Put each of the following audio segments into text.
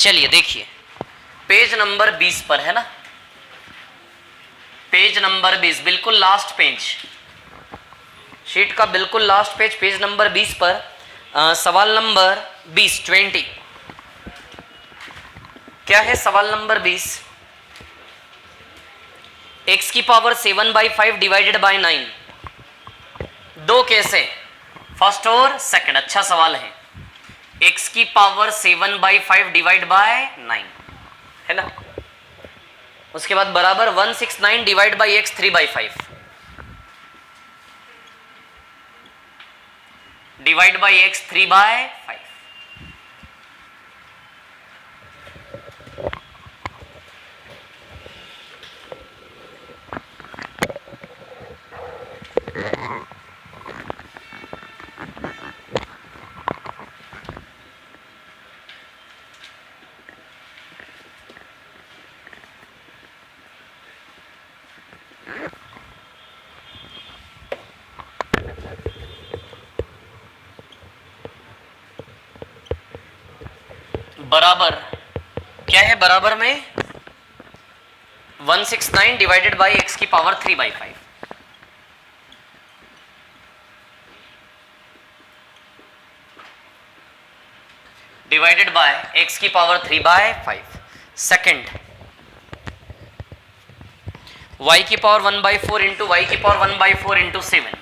चलिए देखिए page number 20 पर है ना, पेज नंबर 20 बिल्कुल लास्ट पेज, शीट का बिल्कुल लास्ट पेज, पेज नंबर 20 पर सवाल नंबर 20 20 क्या है सवाल नंबर 20? x की पावर 7/5 डिवाइडेड बाय 9, दो कैसे, फर्स्ट और सेकंड। अच्छा सवाल है। x की पावर 7/5 डिवाइड बाय 9 है ना, उसके बाद बराबर 169 divide by x 3/5 divide by x 3/5। बराबर क्या है, बराबर में 169 डिवाइडेड बाई x की पावर 3/5 डिवाइडेड बाय x की पावर 3/5। सेकंड y की पावर 1/4 इंटू y की पावर 1/4 इंटू 7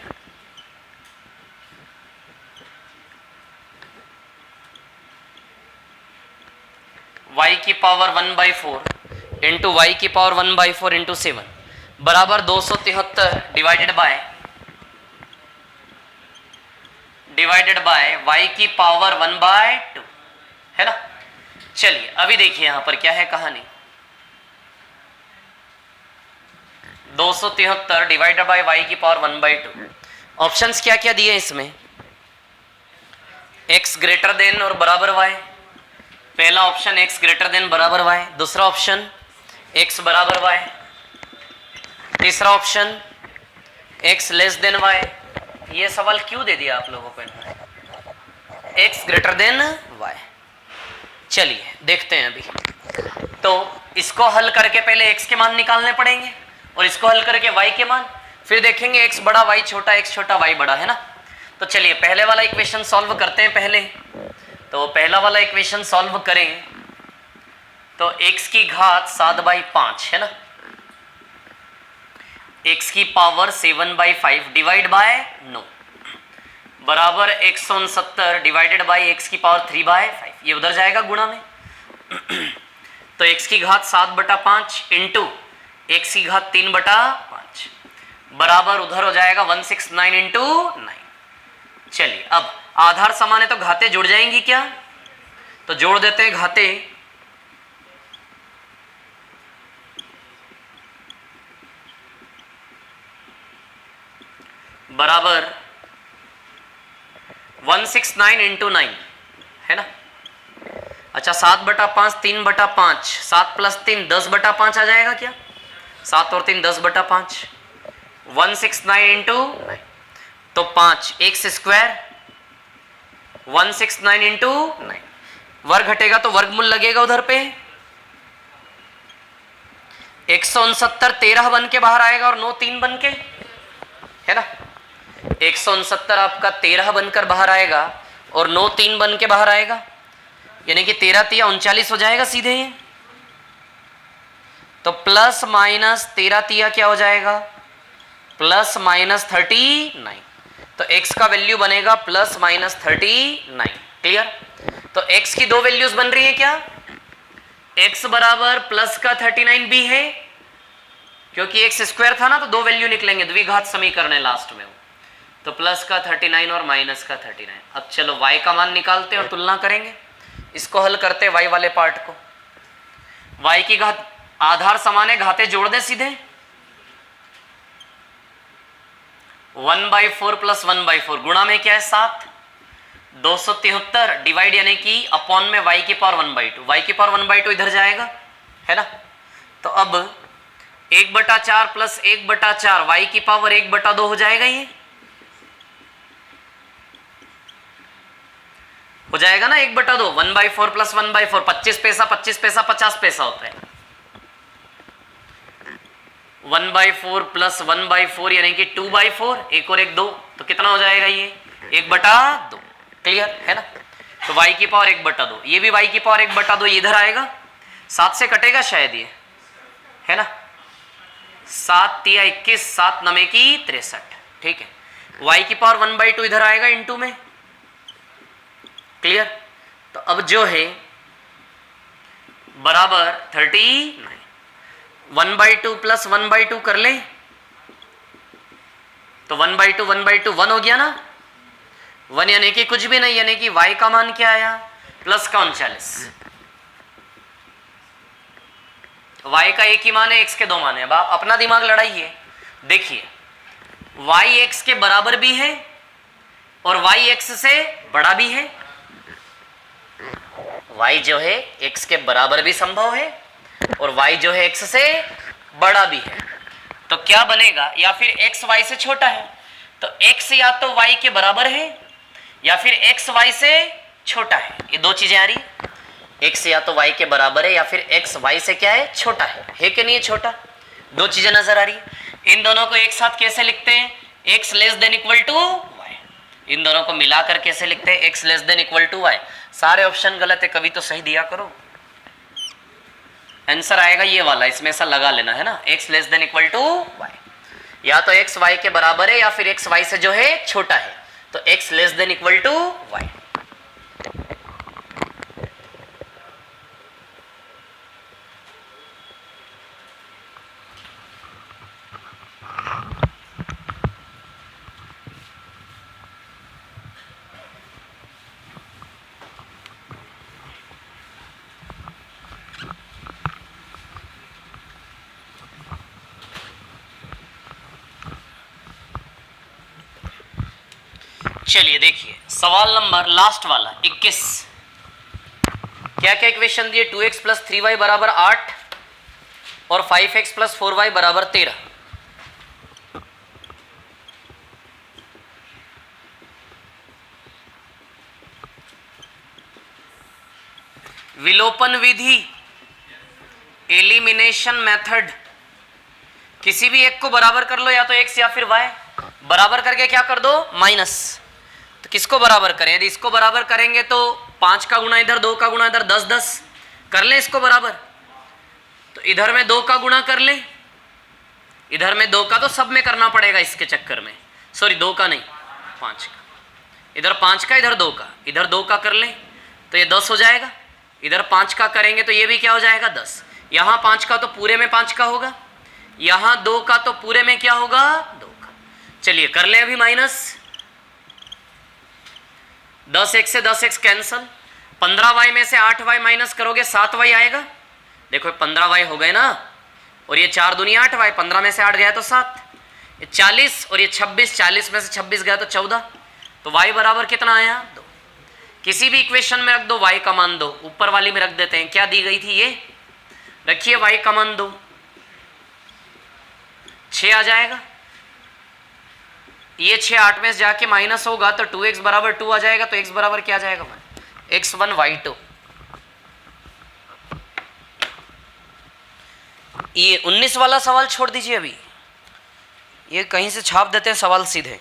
y की पावर 1/4 इंटू y की पावर 1/4 इंटू 7 बराबर 273 डिवाइडेड बाय y की पावर 1/2 है ना। चलिए अभी देखिए यहां पर क्या है कहानी, 273 डिवाइडेड बाय y की पावर 1/2। ऑप्शंस क्या क्या दिए इसमें, x ग्रेटर देन और बराबर y, पहला ऑप्शन x ग्रेटर देन बराबर y, दूसरा ऑप्शन x बराबर y, तीसरा option x less then y। ये सवाल क्यों दे दिया आप लोगों को, x ग्रेटर देन y। चलिए देखते हैं अभी, तो इसको हल करके पहले x के मान निकालने पड़ेंगे और इसको हल करके y के मान, फिर देखेंगे x बड़ा y छोटा, x छोटा y बड़ा, है ना। तो चलिए पहले वाला इक्वेशन सॉल्व करते हैं पहले। तो पहला वाला इक्वेशन सॉल्व करें तो x की घात 7/5 है ना, x की पावर 7/5 डिवाइड बाय 9 बराबर 169 डिवाइडेड बाई x की पावर 3/5, ये उधर जाएगा गुणा में। तो x की घात 7/5 इंटू x की घात 3/5 बराबर उधर हो जाएगा 169 इंटू 9। चलिए अब आधार समान है तो घाते जुड़ जाएंगी क्या, तो जोड़ देते हैं घाते। बराबर 169 इंटू 9 है ना। अच्छा 7/5 3/5, 7 + 3 10/5 आ जाएगा क्या, 7 और 3 10/5, 169 इंटू 9 तो 5 x स्क्वायर 169 इंटू 9, वर्ग घटेगा तो वर्गमूल लगेगा उधर पे, 169 13 बन के बाहर आएगा और 9 3 बन के, है ना। 169 आपका 13 बनकर बाहर आएगा और 9 3 बन के बाहर आएगा, यानी कि 13 × 39 हो जाएगा सीधे ये। तो प्लस माइनस 13 × क्या हो जाएगा, प्लस माइनस 39। तो x का वैल्यू बनेगा प्लस माइनस 39। क्लियर। तो x की दो वैल्यूज बन रही है क्या, x बराबर प्लस का 39 भी है, क्योंकि x स्क्वायर था ना तो दो वैल्यू निकलेंगे, द्विघात समीकरण है लास्ट में वो, तो प्लस का 39 और माइनस का 39। अब चलो y का मान निकालते हैं और तुलना करेंगे, इसको हल करते हैं y वाले पार्ट को। y की घात आधार समान है, घाते जोड़ दें सीधे, 1/4 + 1/4 गुणा में क्या है 7, 273 डिवाइड यानी कि अपॉन में y की पावर 1/2, y की पावर 1/2 इधर जाएगा, है ना। तो अब 1/4 + 1/4 y की पावर 1/2 हो जाएगा ये, हो जाएगा ना 1/2, 1/4 प्लस 1/4, 25 पैसा 25 पैसा 50 पैसा होता है। 1/4 प्लस 1/4 यानी कि 2/4, एक और एक 2, तो कितना हो जाएगा ये 1/2। क्लियर है ना। तो y की पावर 1/2, ये भी y की पावर 1/2 इधर आएगा, 7 से कटेगा शायद ये, है ना। 7 × 21, 7 9 की 63, ठीक है। y की पावर 1/2 इधर आएगा इनटू में। क्लियर। तो अब जो है बराबर 39, 1/2 प्लस 1/2 कर ले तो 1/2 1/2 1 हो गया ना। 1 यानी कि कुछ भी नहीं, यानी कि y का मान क्या आया प्लस का 39। y का एक ही मान है, x के 2 मान है। अब आप अपना दिमाग लड़ाइए, देखिए y x के बराबर भी है और y x से बड़ा भी है। y जो है x के बराबर भी संभव है और y जो है x से बड़ा भी है। तो क्या बनेगा, या फिर x y से छोटा है, तो x या तो y के बराबर है या फिर x y से छोटा है। ये दो चीजें आ रही, x या तो y के बराबर है या फिर x y से क्या है, छोटा है कि नहीं है छोटा। दो चीजें नजर आ रही। इन दोनों को एक साथ कैसे लिखते हैं, x less than equal to y। इन दोनों को मिलाकर कैसे लिखते हैं, x less than equal to y। सारे ऑप्शन गलत है, कभी तो सही दिया करो। आंसर आएगा ये वाला, इसमें ऐसा लगा लेना है ना, x less than equal to y। या तो x y के बराबर है या फिर x y से जो है छोटा है, तो x less than equal to y। चलिए देखिए सवाल नंबर लास्ट वाला 21। क्या क्या इक्वेशन दिए, 2x प्लस 3y बराबर 8 और 5x प्लस 4y बराबर 13। विलोपन विधि, एलिमिनेशन मेथड, किसी भी एक को बराबर कर लो, या तो x या फिर y। बराबर करके क्या कर दो, माइनस। तो किसको बराबर करें, यदि इसको बराबर करेंगे तो 5 का गुणा इधर, 2 का गुणा इधर, 10 10 कर ले इसको बराबर। तो इधर में 2 का गुणा कर ले, इधर में 2 का, तो सब में करना पड़ेगा इसके चक्कर में, सॉरी 2 का नहीं 5 का, इधर 5 का इधर 2 का, इधर 2 का कर ले तो ये 10 हो जाएगा। इधर 5 का करेंगे तो ये भी क्या हो जाएगा 10। यहाँ 5 का तो पूरे में 5 का होगा, यहाँ 2 का तो पूरे में क्या होगा 2 का। चलिए कर ले अभी माइनस, 10x से 10x कैंसल, 15y में से 8y माइनस करोगे 7y आएगा। देखो 15y हो गए ना, और ये 4 दूनी 8y, 15 में से 8 गया तो 7, ये 40 और ये 26, 40 में से 26 गया तो 14। तो y बराबर कितना आया 2। किसी भी इक्वेशन में रख दो, y का मान 2। ऊपर वाली में रख देते हैं, क्या दी गई थी ये, रखिए y का मान 2, 6 आ जाएगा। ये 6 8 में से जाके माइनस होगा तो 2x बराबर 2 आ जाएगा। तो x बराबर क्या आ जाएगा 1, x1 y2। ये 19 वाला सवाल छोड़ दीजिए, अभी ये कहीं से छाप देते हैं सवाल सीधे।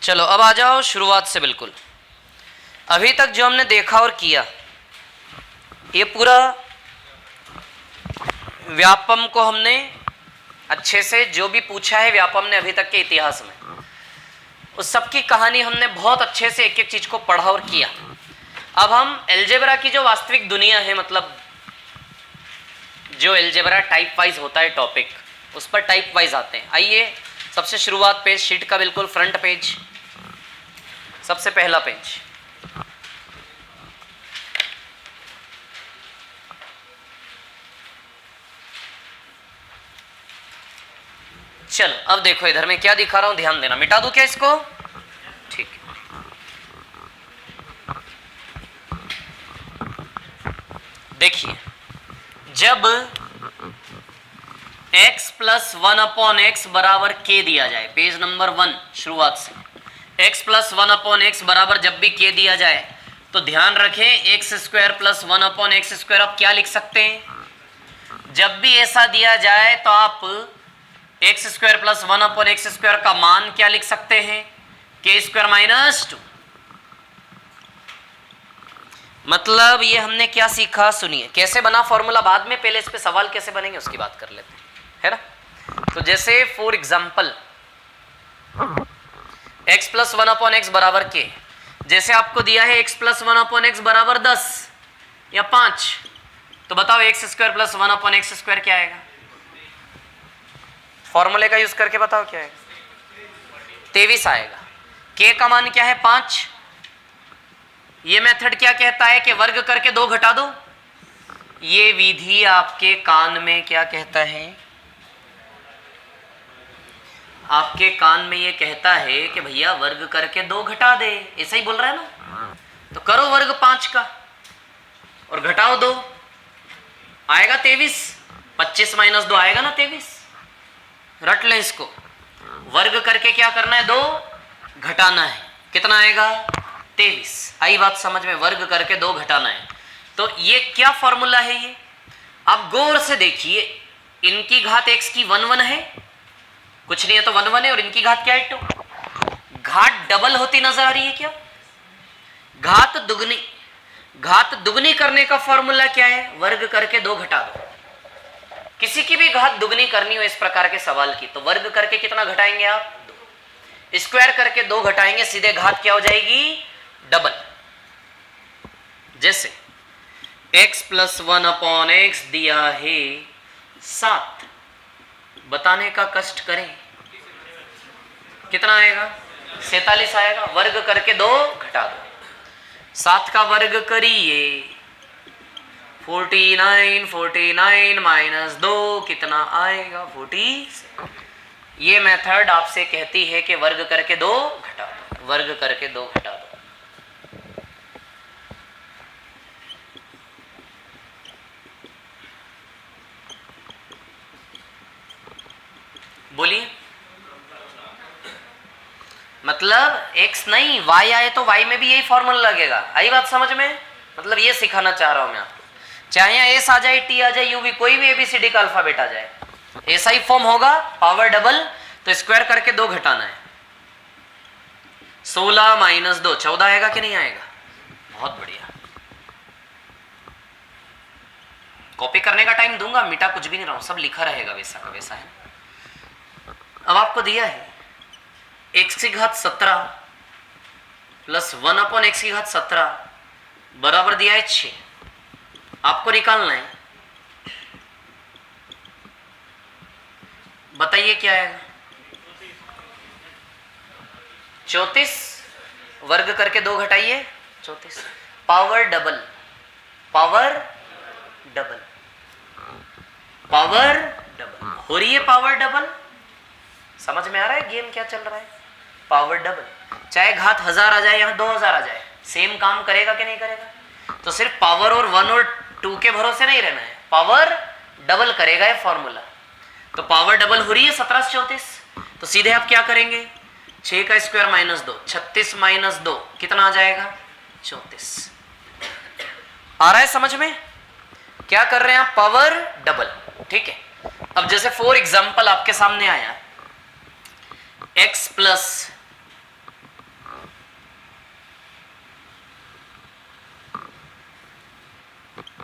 चलो अब आ जाओ शुरुआत से बिल्कुल। अभी तक जो हमने देखा और किया, ये पूरा व्यापम को हमने अच्छे से, जो भी पूछा है व्यापम ने अभी तक के इतिहास में, उस सब की कहानी हमने बहुत अच्छे से एक एक चीज को पढ़ा और किया। अब हम एल्जेब्रा की जो वास्तविक दुनिया है, मतलब जो एल्जेब्रा टाइप वाइज होता है टॉपिक, उस पर टाइप वाइज आते हैं। आइए सबसे शुरुआत पेज, शीट का बिल्कुल फ्रंट पेज, सबसे पहला पेज। चलो अब देखो इधर में क्या दिखा रहा हूं, ध्यान देना। मिटा दूं क्या इसको, ठीक है। देखिए, जब x प्लस 1/x बराबर k दिया जाए, पेज नंबर 1 शुरुआत से, x प्लस 1/x बराबर जब भी k दिया जाए तो ध्यान रखें x square plus 1/x square आप क्या लिख सकते हैं? जब भी ऐसा दिया जाए तो आप x square plus 1/x square का मान क्या लिख सकते हैं? k square minus 2। मतलब ये हमने क्या सीखा, सुनिए कैसे बना फॉर्मूला बाद में, पहले इस पे सवाल कैसे बनेंगे उसकी बात कर लेते हैं, है ना। तो जैसे for example x plus 1/x बराबर k, जैसे आपको दिया है x प्लस 1/x बराबर 10 या 5, तो बताओ x square plus 1/x square क्या आएगा? फॉर्मूले का यूज करके बताओ क्या आएगा? 23 आएगा। k का मान क्या है? 5। ये मेथड क्या कहता है कि वर्ग करके 2 घटा दो। ये विधि आपके कान में क्या कहता है? आपके कान में ये कहता है कि भैया वर्ग करके 2 घटा दे, ऐसा ही बोल रहा है ना। तो करो वर्ग 5 का और घटाओ 2, आएगा 23। 25 माइनस 2 आएगा ना 23। रट लें इसको, वर्ग करके क्या करना है? 2 घटाना है। कितना आएगा? 23। आई बात समझ में? वर्ग करके 2 घटाना है। तो ये क्या फॉर्मूला है? ये आप गौर से देखिए, इनकी घात x की 1 1 है, कुछ नहीं है तो 1 1 है, और इनकी घात क्या है? 2। घात डबल होती नजर आ रही है क्या? घात दुगनी। घात दुगनी करने का फॉर्मूला क्या है? वर्ग करके 2 घटा दो। किसी की भी घात दुगनी करनी हो इस प्रकार के सवाल की, तो वर्ग करके कितना घटाएंगे आप? 2। स्क्वायर करके 2 घटाएंगे, सीधे घात क्या हो जाएगी? डबल। जैसे x प्लस 1/x दिया है 7, बताने का कष्ट करें, कितना आएगा? 47 आएगा। वर्ग करके 2 घटा दो, 7 का वर्ग करिए 49, 49 माइनस 2 कितना आएगा? 40। ये मेथड आपसे कहती है कि वर्ग करके 2 घटा दो, वर्ग करके 2 घटा दो। बोलिए, मतलब x नहीं y आए तो y में भी यही फॉर्मूला लगेगा। आई बात समझ में? मतलब ये सिखाना चाह रहा हूं मैं आपको, चाहे यहाँ s आ जाए, t आ जाए, u भी, कोई भी ABCD का अल्फाबेट आ जाए, ऐसा ही फॉर्म होगा। पावर डबल तो स्क्वायर करके 2 घटाना है। 16 माइनस 2 14 आएगा कि नहीं आएगा? बहुत बढ़िया। कॉपी करने का टाइम दूंगा, मिटा कुछ भी नहीं रहा हूं, सब लिखा रहेगा वैसा का वैसा है। अब आपको दिया है x की घात 17 प्लस 1/x की घात 17 बराबर दिया है 6। आपको निकालना है, बताइए क्या आएगा? 34। वर्ग करके 2 घटाइए 34। Power double, power double, power double हो रही है। पावर डबल समझ में आ रहा है गेम क्या चल रहा है? पावर डबल, चाहे घात 1000 आ जाए, यहां 2000 आ जाए, सेम काम करेगा कि नहीं करेगा? तो सिर्फ पावर और 1 और 2 के भरोसे नहीं रहना है, पावर डबल करेगा ये फॉर्मूला। तो पावर डबल हो रही है 17 से 34। तो सीधे आप क्या करेंगे? 6 का स्क्वायर माइनस 2, 36 माइनस 2 कितना आ जाएगा? 34। आ रहा है समझ में? क्या कर रहे हैं आप? Power double. ठीक है। अब जैसे फॉर एग्जांपल आपके सामने आया x प्लस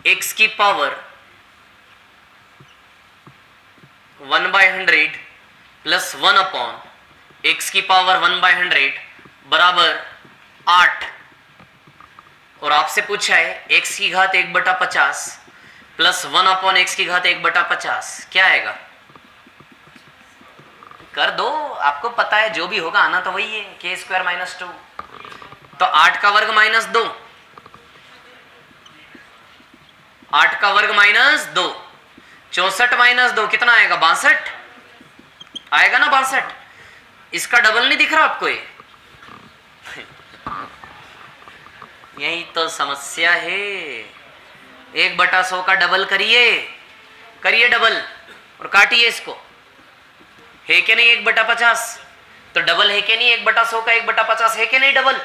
x की पावर 1/100 प्लस 1/x की पावर 1/100 बराबर 8, और आपसे पूछा है x की घात 1/50 प्लस 1/x की घात 1/50 क्या आएगा? कर दो, आपको पता है जो भी होगा आना तो वही है, k स्क्वायर माइनस 2। तो 8 का वर्ग माइनस 2, 8 का वर्ग माइनस 2, 64 माइनस 2 कितना आएगा? 62 आएगा ना? 62। इसका डबल नहीं दिख रहा आपको? ये यही तो समस्या है। 1/100 का डबल करिए, करिए डबल और काटिए इसको, है कि नहीं 1/50, तो डबल है कि नहीं 1/100 का 1/50 है कि नहीं डबल,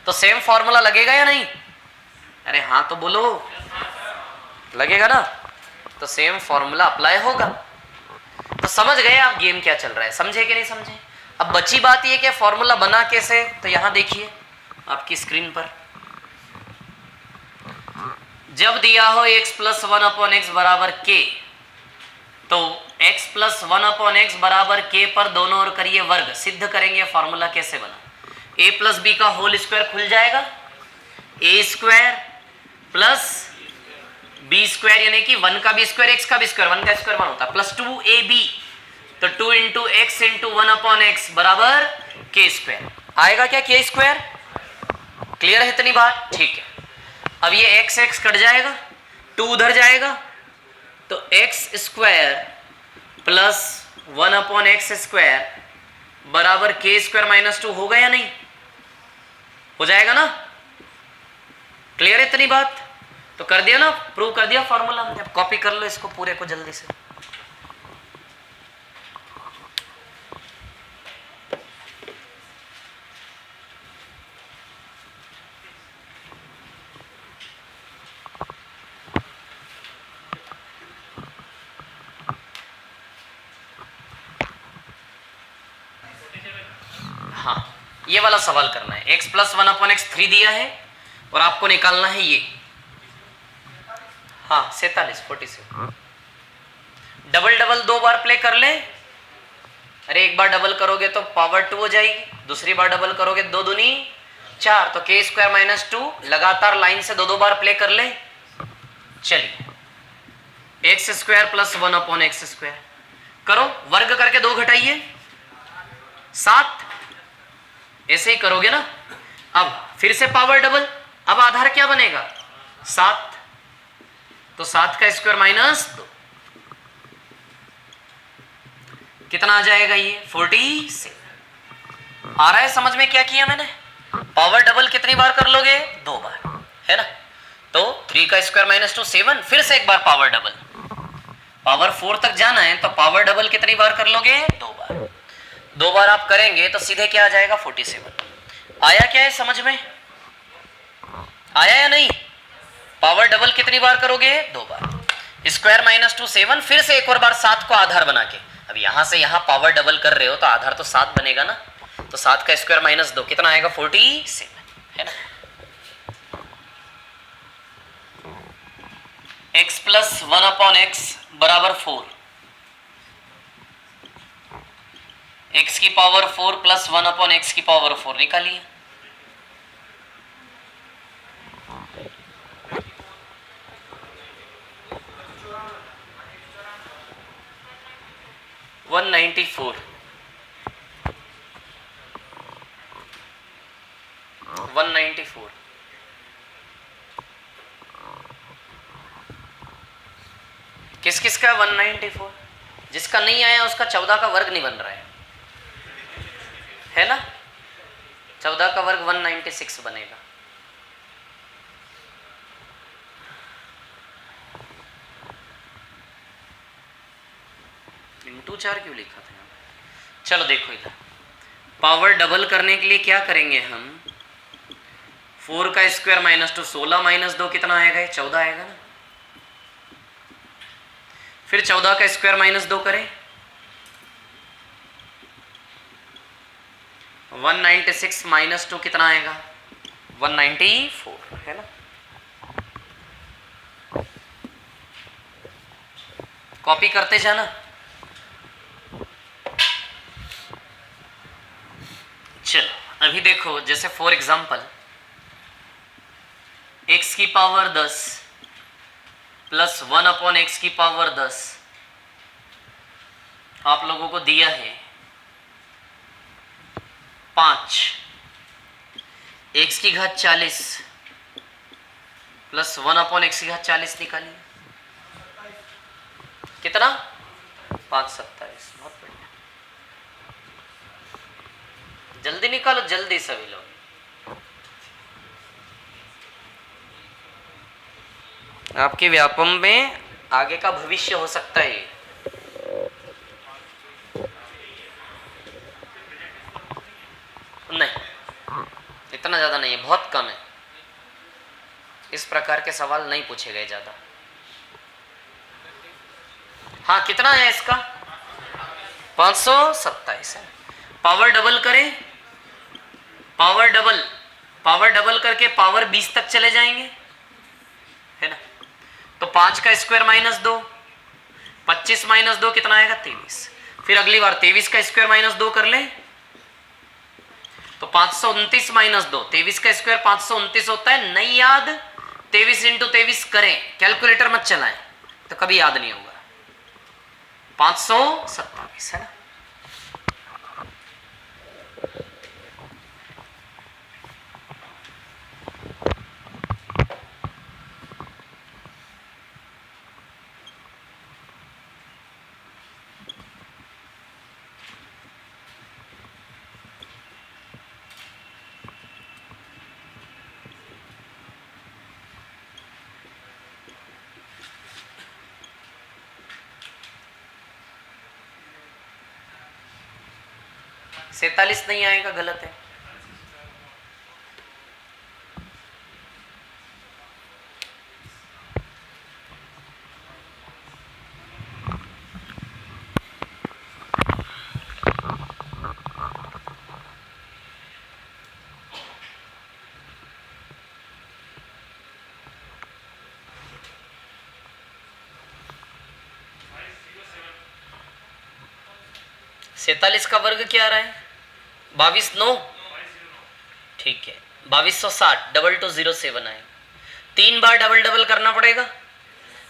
तो सेम फॉर्मूला लगेगा या नहीं? अरे हाँ तो बोलो, लगेगा ना, तो सेम फॉर्मूला अप्लाई होगा। तो समझ गए आप गेम क्या चल रहा है, समझे कि नहीं समझे? अब बची बात ये कि फॉर्मूला बना कैसे, तो यहां देखिए आपकी स्क्रीन पर, जब दिया हो x + 1/x बराबर k, तो x + 1/x बराबर k पर दोनों ओर करिए वर्ग, सिद्ध करेंगे फॉर्मूला कैसे बना। a + b का होल स्क्वायर खुल जाएगा, a² + b² यानी कि 1 का b² x का b² 1 का स्क्वायर 1 होता है, प्लस 2ab, तो 2 × x × 1/x बराबर k²। आएगा क्या k²? क्लियर है इतनी बात? ठीक है। अब ये x x कट जाएगा, 2 उधर जाएगा, तो x² + 1/x² बराबर k² - 2 होगा या नहीं? हो जाएगा ना? क्लियर है इतनी बात? तो कर दिया ना, प्रूव कर दिया फॉर्मूला हमने। अब कॉपी कर लो इसको पूरे को जल्दी से। हाँ, ये वाला सवाल करना है। x + 1/x 3 दिया है और आपको निकालना है ये, हाँ 47 डबल डबल 2 बार प्ले कर ले। अरे एक बार डबल करोगे तो पावर 2 हो जाएगी, दूसरी बार डबल करोगे 2 दूनी 4, तो k² - 2 लगातार लाइन से 2 बार प्ले कर ले। चलिए x² + 1/x² करो, वर्ग करके 2 घटाइए 7, ऐसे ही करोगे ना। अब फिर से पावर डबल, अब आधार क्या बनेगा 7, तो 7 का स्क्वायर -2 कितना आ जाएगा ये 47। आ रहा है समझ में क्या किया मैंने? पावर डबल कितनी बार कर लोगे? 2 बार, है ना। तो 3 का स्क्वायर -2 7, फिर से एक बार पावर डबल, पावर 4 तक जाना है तो पावर डबल कितनी बार कर लोगे? 2 बार। 2 बार आप करेंगे तो सीधे क्या आ जाएगा 47। आया क्या है समझ में? आया या नहीं? पावर डबल कितनी बार करोगे? 2 बार। स्क्वायर -2 7, फिर से एक और बार 7 को आधार बना के, अब यहां से यहां पावर डबल कर रहे हो तो आधार तो 7 बनेगा ना, तो 7 का स्क्वायर -2 कितना आएगा 47, है ना। x + 1/x बराबर 4, x की पावर 4 + 1/x की पावर 4 निकालिए। $194 $194। किस किस का 194? जिसका नहीं आया उसका 14 का वर्ग नहीं बन रहा है ना। 14 का वर्ग 196 बनेगा। × 4 क्यों लिखा था? चलो देखो इधर, पावर डबल करने के लिए क्या करेंगे हम, 4 का स्क्वायर -2 16 - 2 कितना आएगा? 14 आएगा ना। फिर 14 का स्क्वायर -2 करें, 196 - 2 कितना आएगा? 194, है ना। कॉपी करते जाना। चलो अभी देखो, जैसे फॉर एग्जांपल x की पावर 10 + 1/x की पावर 10 आप लोगों को दिया है 5, x की घात 40 + 1/x की घात 40 निकालिए, कितना? 5 27। बहुत बढ़िया, जल्दी निकालो, जल्दी सभी लोग। आपके व्यापम में आगे का भविष्य हो सकता है। नहीं, इतना ज्यादा नहीं है, बहुत कम है। इस प्रकार के सवाल नहीं पूछे गए ज्यादा। हाँ, कितना है इसका? 527 है। पावर डबल करें, पावर डबल करके पावर 20 तक चले जाएंगे, है ना। तो 5 का स्क्वायर माइनस 2, 25 माइनस 2 कितना आएगा? 23। फिर अगली बार 23 का स्क्वायर माइनस 2 कर ले तो 529 माइनस 2, 23 का स्क्वायर 529 होता है। नहीं याद? 23 इंटू 23 करें, कैलकुलेटर मत चलाएं तो कभी याद नहीं होगा। 527 है ना। सैतालीस नहीं आएगा, गलत है। सैतालीस का वर्ग क्या आ रहा है? 22 9, ठीक है। 2260 2207 आए। 3 बार डबल करना पड़ेगा।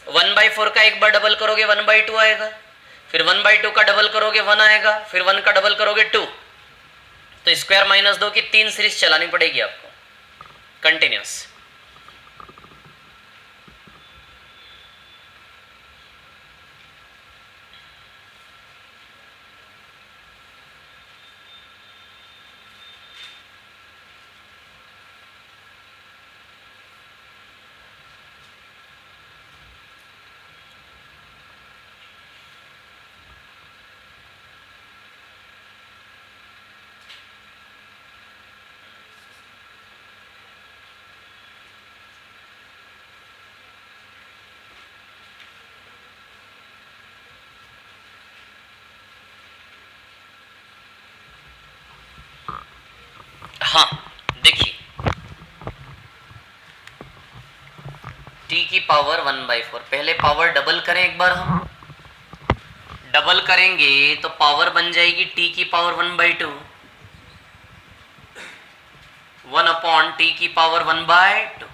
1/4 का एक बार डबल करोगे 1/2 आएगा, फिर 1/2 का डबल करोगे 1 आएगा, फिर 1 का डबल करोगे 2। तो स्क्वायर माइनस 2 की 3 सीरीज चलानी पड़ेगी आपको कंटिन्यूस। हाँ देखिए, t की पावर 1/4, पहले पावर डबल करें एक बार। हम डबल करेंगे तो पावर बन जाएगी t की पावर 1/2, 1/t की पावर 1/2।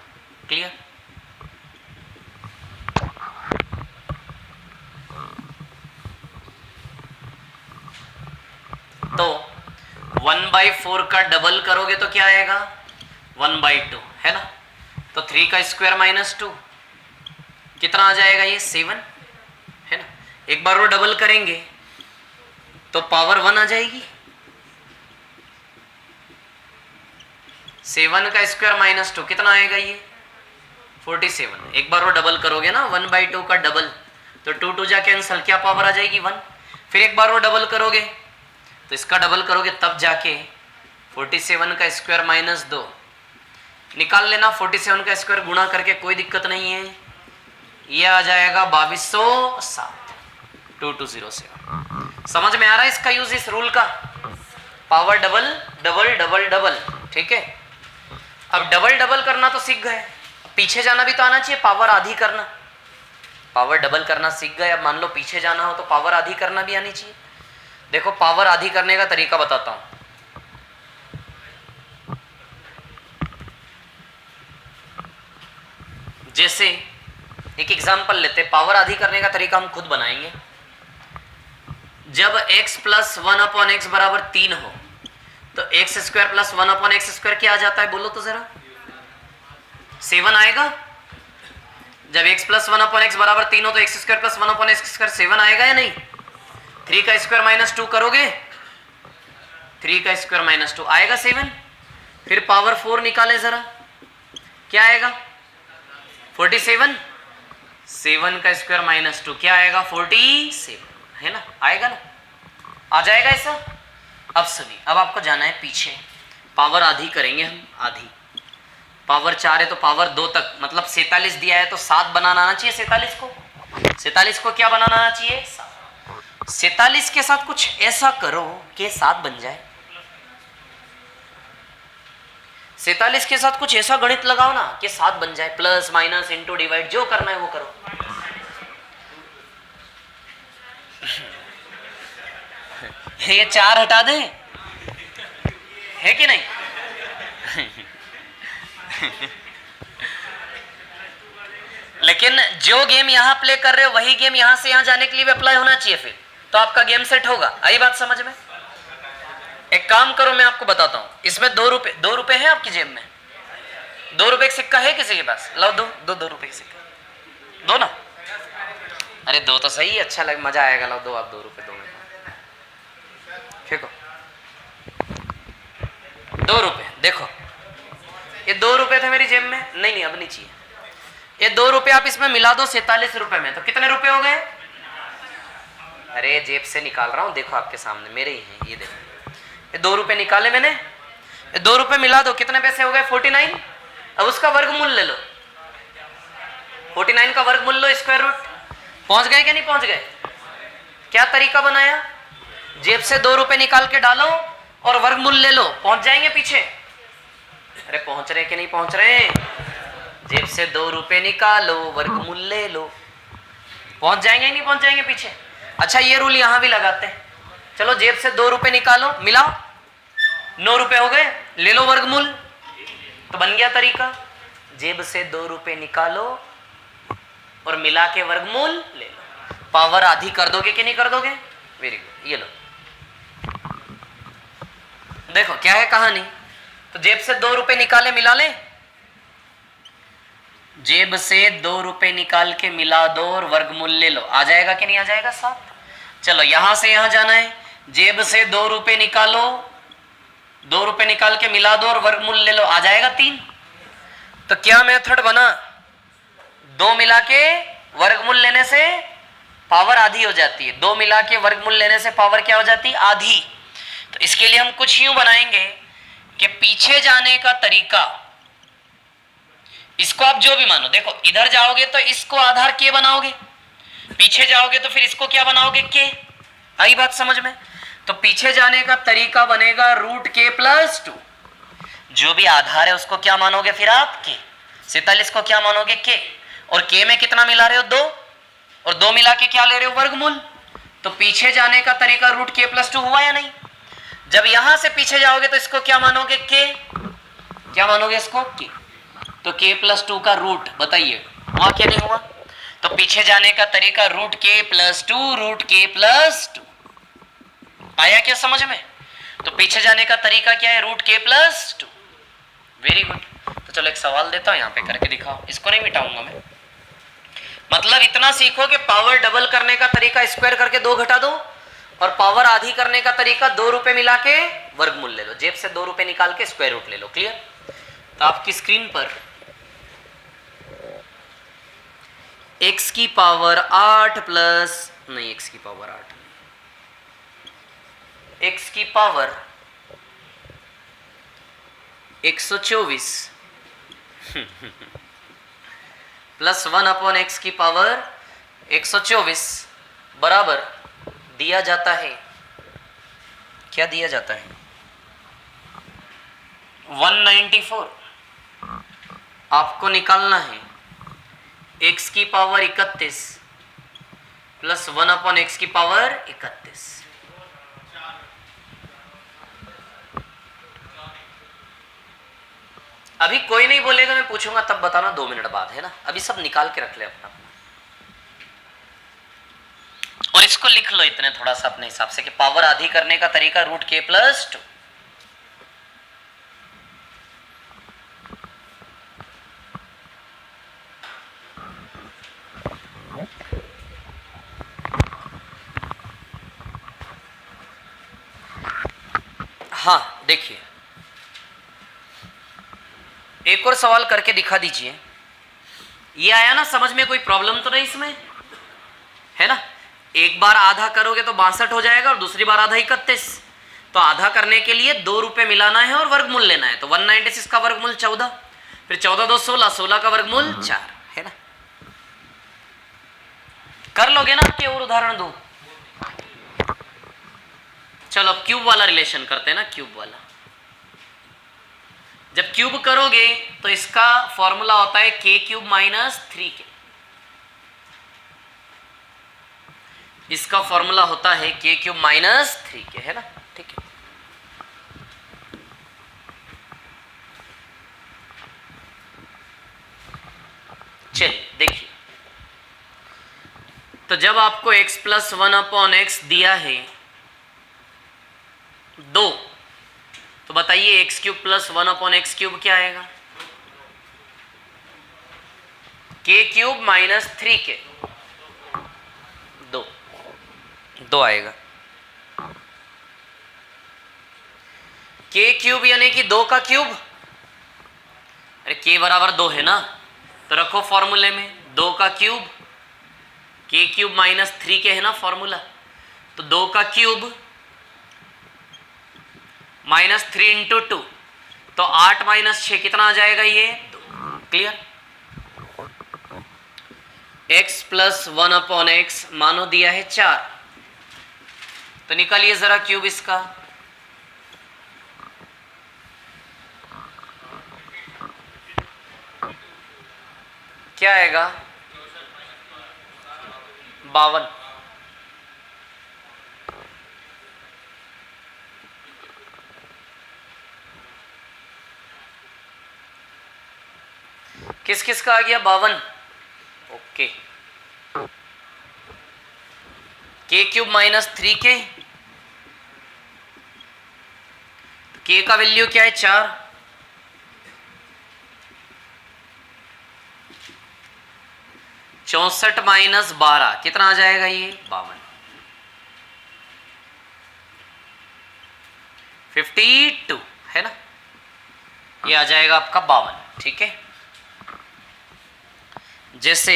क्लियर? तो 1/4 का डबल करोगे तो क्या आएगा? 1/2, है ना। तो 3 का स्क्वायर माइनस 2 कितना आ जाएगा? ये 7, है ना। एक बार वो डबल करेंगे तो पावर 1 आ जाएगी। 7 का स्क्वायर माइनस 2 कितना आएगा? ये 47। एक बार वो डबल करोगे ना 1/2 का डबल, तो 2 2 जा कैंसल, क्या पावर आ जाएगी? 1। फिर एक बार वो डबल करोगे तो इसका डबल करोगे तब जाके 47 का स्क्वायर माइनस 2 निकाल लेना। 47 का स्क्वायर गुणा करके कोई दिक्कत नहीं है, ये आ जाएगा 2207, 2207। समझ में आ रहा है इसका यूज, इस रूल का? Power double double double double, ठीक है। अब डबल करना तो सीख गए, पीछे जाना भी तो आना चाहिए, पावर आधी करना। पावर डबल करना सीख गए, अब मान लो पीछे जाना हो तो पावर आधी करना भी आनी चाहिए। देखो पावर आधी करने का तरीका बताता हूं। जैसे एक एग्जांपल लेते, पावर आधी करने का तरीका हम खुद बनाएंगे। जब x प्लस 1/x बराबर 3 हो तो x square plus 1/x square क्या आ जाता है? बोलो तो जरा। 7 आएगा। जब x प्लस 1/x बराबर 3 हो तो x square plus 1/x square 7 आएगा या नहीं? 3 का स्क्वायर माइनस 2 करोगे, 3 का स्क्वायर माइनस 2 आएगा 7। फिर पावर 4 निकाले जरा, क्या आएगा? 47। 7 का स्क्वायर माइनस 2 क्या आएगा 47 है ना, आएगा ना, आ जाएगा ऐसा। अब सुनिए, अब आपको जाना है पीछे, पावर आधी करेंगे हम, आधी। पावर 4 है तो पावर 2 तक, मतलब 47 दिया है तो 7 बनाना आना चाहिए 47 को। 47 को क्या बनाना आना चाहिए 7। 47 के साथ कुछ ऐसा करो कि 7 बन जाए। 47 के साथ कुछ ऐसा गणित लगाओ ना कि 7 बन जाए, प्लस माइनस इंटू डिवाइड जो करना है वो करो। ये 4 हटा दें, है कि नहीं? लेकिन जो गेम यहां प्ले कर रहे हो वही गेम यहां से यहां जाने के लिए भी अप्लाई होना चाहिए, फिर तो आपका गेम सेट होगा। आई बात समझ में? एक काम करो, मैं आपको बताता हूं, इसमें 2 रुपए हैं आपकी जेब में? 2 रुपए का सिक्का है किसी के पास? लाओ, दो रुपए का सिक्का दो ना। अरे दो तो सही, अच्छा लगे, मजा आएगा। लाओ दो, आप 2 रुपए दो, फेंको 2 रुपए। देखो ये 2 रुपए थे मेरी जेब में, नहीं अब नहीं चाहिए। ये 2 रुपए आप इसमें मिला दो 47 रुपए में, तो कितने रुपए हो गए? अरे जेब से निकाल रहा हूं, देखो आपके सामने मेरे ही हैं, ये देखो, ये 2 रुपए निकाले मैंने, ये 2 रुपए मिला दो, कितने पैसे हो गए 49। अब उसका वर्गमूल ले लो, 49 का वर्गमूल लो, स्क्वायर रूट। पहुंच गए कि नहीं पहुंच गए? क्या तरीका बनाया? जेब से 2 रुपए निकाल के डालो और वर्गमूल ले लो, पहुंच जाएंगे पीछे। अरे पहुंच रहे कि नहीं पहुंच रहे? जेब से 2 रुपए निकालो, वर्गमूल ले लो, पहुंच जाएंगे नहीं पहुंच जाएंगे पीछे? अच्छा ये रूल यहां भी लगाते हैं, चलो जेब से 2 रुपए निकालो, मिलाओ, 9 रुपए हो गए, ले लो वर्गमूल, तो बन गया तरीका। जेब से 2 रुपए निकालो और मिला के वर्गमूल ले लो। पावर आधी कर दोगे कि नहीं कर दोगे? वेरी गुड, ये लो, देखो क्या है कहानी। तो जेब से 2 रुपए निकाले, मिला ले, जेब से 2 रुपए निकाल के मिला दो और वर्गमूल ले लो, आ जाएगा कि नहीं आ जाएगा 7। चलो यहां से यहां जाना है, जेब से 2 रुपए निकालो, 2 रुपए निकाल के मिला दो और वर्गमूल ले लो, आ जाएगा 3। तो क्या मेथड बना? 2 मिला के वर्गमूल लेने से पावर आधी हो जाती है, 2 मिला के वर्गमूल लेने से पावर क्या हो जाती है? आधी। तो इसके लिए हम कुछ यूं बनाएंगे कि पीछे जाने का तरीका, इसको आप जो भी मानो, देखो इधर जाओगे तो इसको आधार के बनाओगे, पीछे जाओगे तो फिर इसको क्या बनाओगे? के। आई बात समझ में? तो पीछे जाने का तरीका बनेगा रूट के प्लस 2, जो भी आधार है उसको क्या मानोगे फिर आप? के। 47 को क्या मानोगे? के। और के में कितना मिला रहे हो? 2, और 2 मिला के क्या ले रहे हो? वर्गमूल। तो पीछे जाने का तरीका रूट के प्लस 2 हुआ या नहीं? जब यहां से पीछे जाओगे तो इसको क्या मानोगे? के। क्या मानोगे इसको? के। तो के प्लस 2 का रूट बताइए हुआ क्या नहीं हुआ? तो पीछे जाने का तरीका रूट के प्लस 2, रूट के प्लस 2। आया क्या समझ में? तो पीछे जाने का तरीका क्या है? रूट के प्लस 2। Very good. तो चलो एक सवाल देता हूं, यहां पे करके दिखाओ, इसको नहीं मिटाऊंगा मैं। मतलब इतना सीखो कि पावर डबल करने का तरीका स्क्वायर करके 2 घटा दो, और पावर आधी करने का तरीका 2 रुपए मिला के वर्गमूल ले लो, जेब से 2 रुपए निकाल के स्क्वायर रूट ले लो। क्लियर? तो आपकी स्क्रीन पर x की पावर 8 प्लस, नहीं x की पावर 8, x की पावर 124 प्लस 1/x की पावर 124 बराबर दिया जाता है, क्या दिया जाता है? 194। आपको निकालना है x की पावर 31 प्लस 1/x की पावर 31। अभी कोई नहीं बोलेगा, मैं पूछूंगा तब बताना 2 मिनट बाद, है ना? अभी सब निकाल के रख ले अपना, और इसको लिख लो इतने थोड़ा सा अपने हिसाब से कि पावर आधी करने का तरीका रूट के प्लस 2। हाँ देखिए, एक और सवाल करके दिखा दीजिए। ये आया ना समझ में? कोई प्रॉब्लम तो नहीं इसमें, है ना? एक बार आधा करोगे तो 62 हो जाएगा और दूसरी बार आधा 31। तो आधा करने के लिए 2 रुपए मिलाना है और वर्गमूल लेना है। तो 196 का वर्गमूल 14, फिर 14 2 16, 16 का वर्गमूल 4, है ना? कर लोगे ना? आपके और उदाहरण दो। चलो अब क्यूब वाला रिलेशन करते हैं ना, क्यूब वाला। जब क्यूब करोगे तो इसका फॉर्मूला होता है k क्यूब माइनस 3k। इसका फॉर्मूला होता है k क्यूब माइनस 3k, है ना? ठीक है। चलिए देखिए, तो जब आपको x प्लस 1/x दिया है 2, तो बताइए x cube plus 1/x cube क्या आएगा? k क्यूब माइनस 3k, 2 आएगा। k क्यूब यानी कि 2 का क्यूब। अरे k बराबर 2 है ना, तो रखो फॉर्मूले में 2 का cube, k cube minus 3k है ना फॉर्मूला। तो 2 का क्यूब माइनस 3 इंटू 2, तो 8 माइनस 6 कितना आ जाएगा? ये 2। क्लियर? x प्लस 1/x मानो दिया है 4, तो निकालिए जरा क्यूब इसका। क्या आएगा? 52। किस किस का आ गया? 52। Okay. k cube minus 3k, k का वैल्यू क्या है? 4। 64 माइनस 12 कितना आ जाएगा? ये 52। 52, है ना? ये आ जाएगा आपका 52। ठीक है। जैसे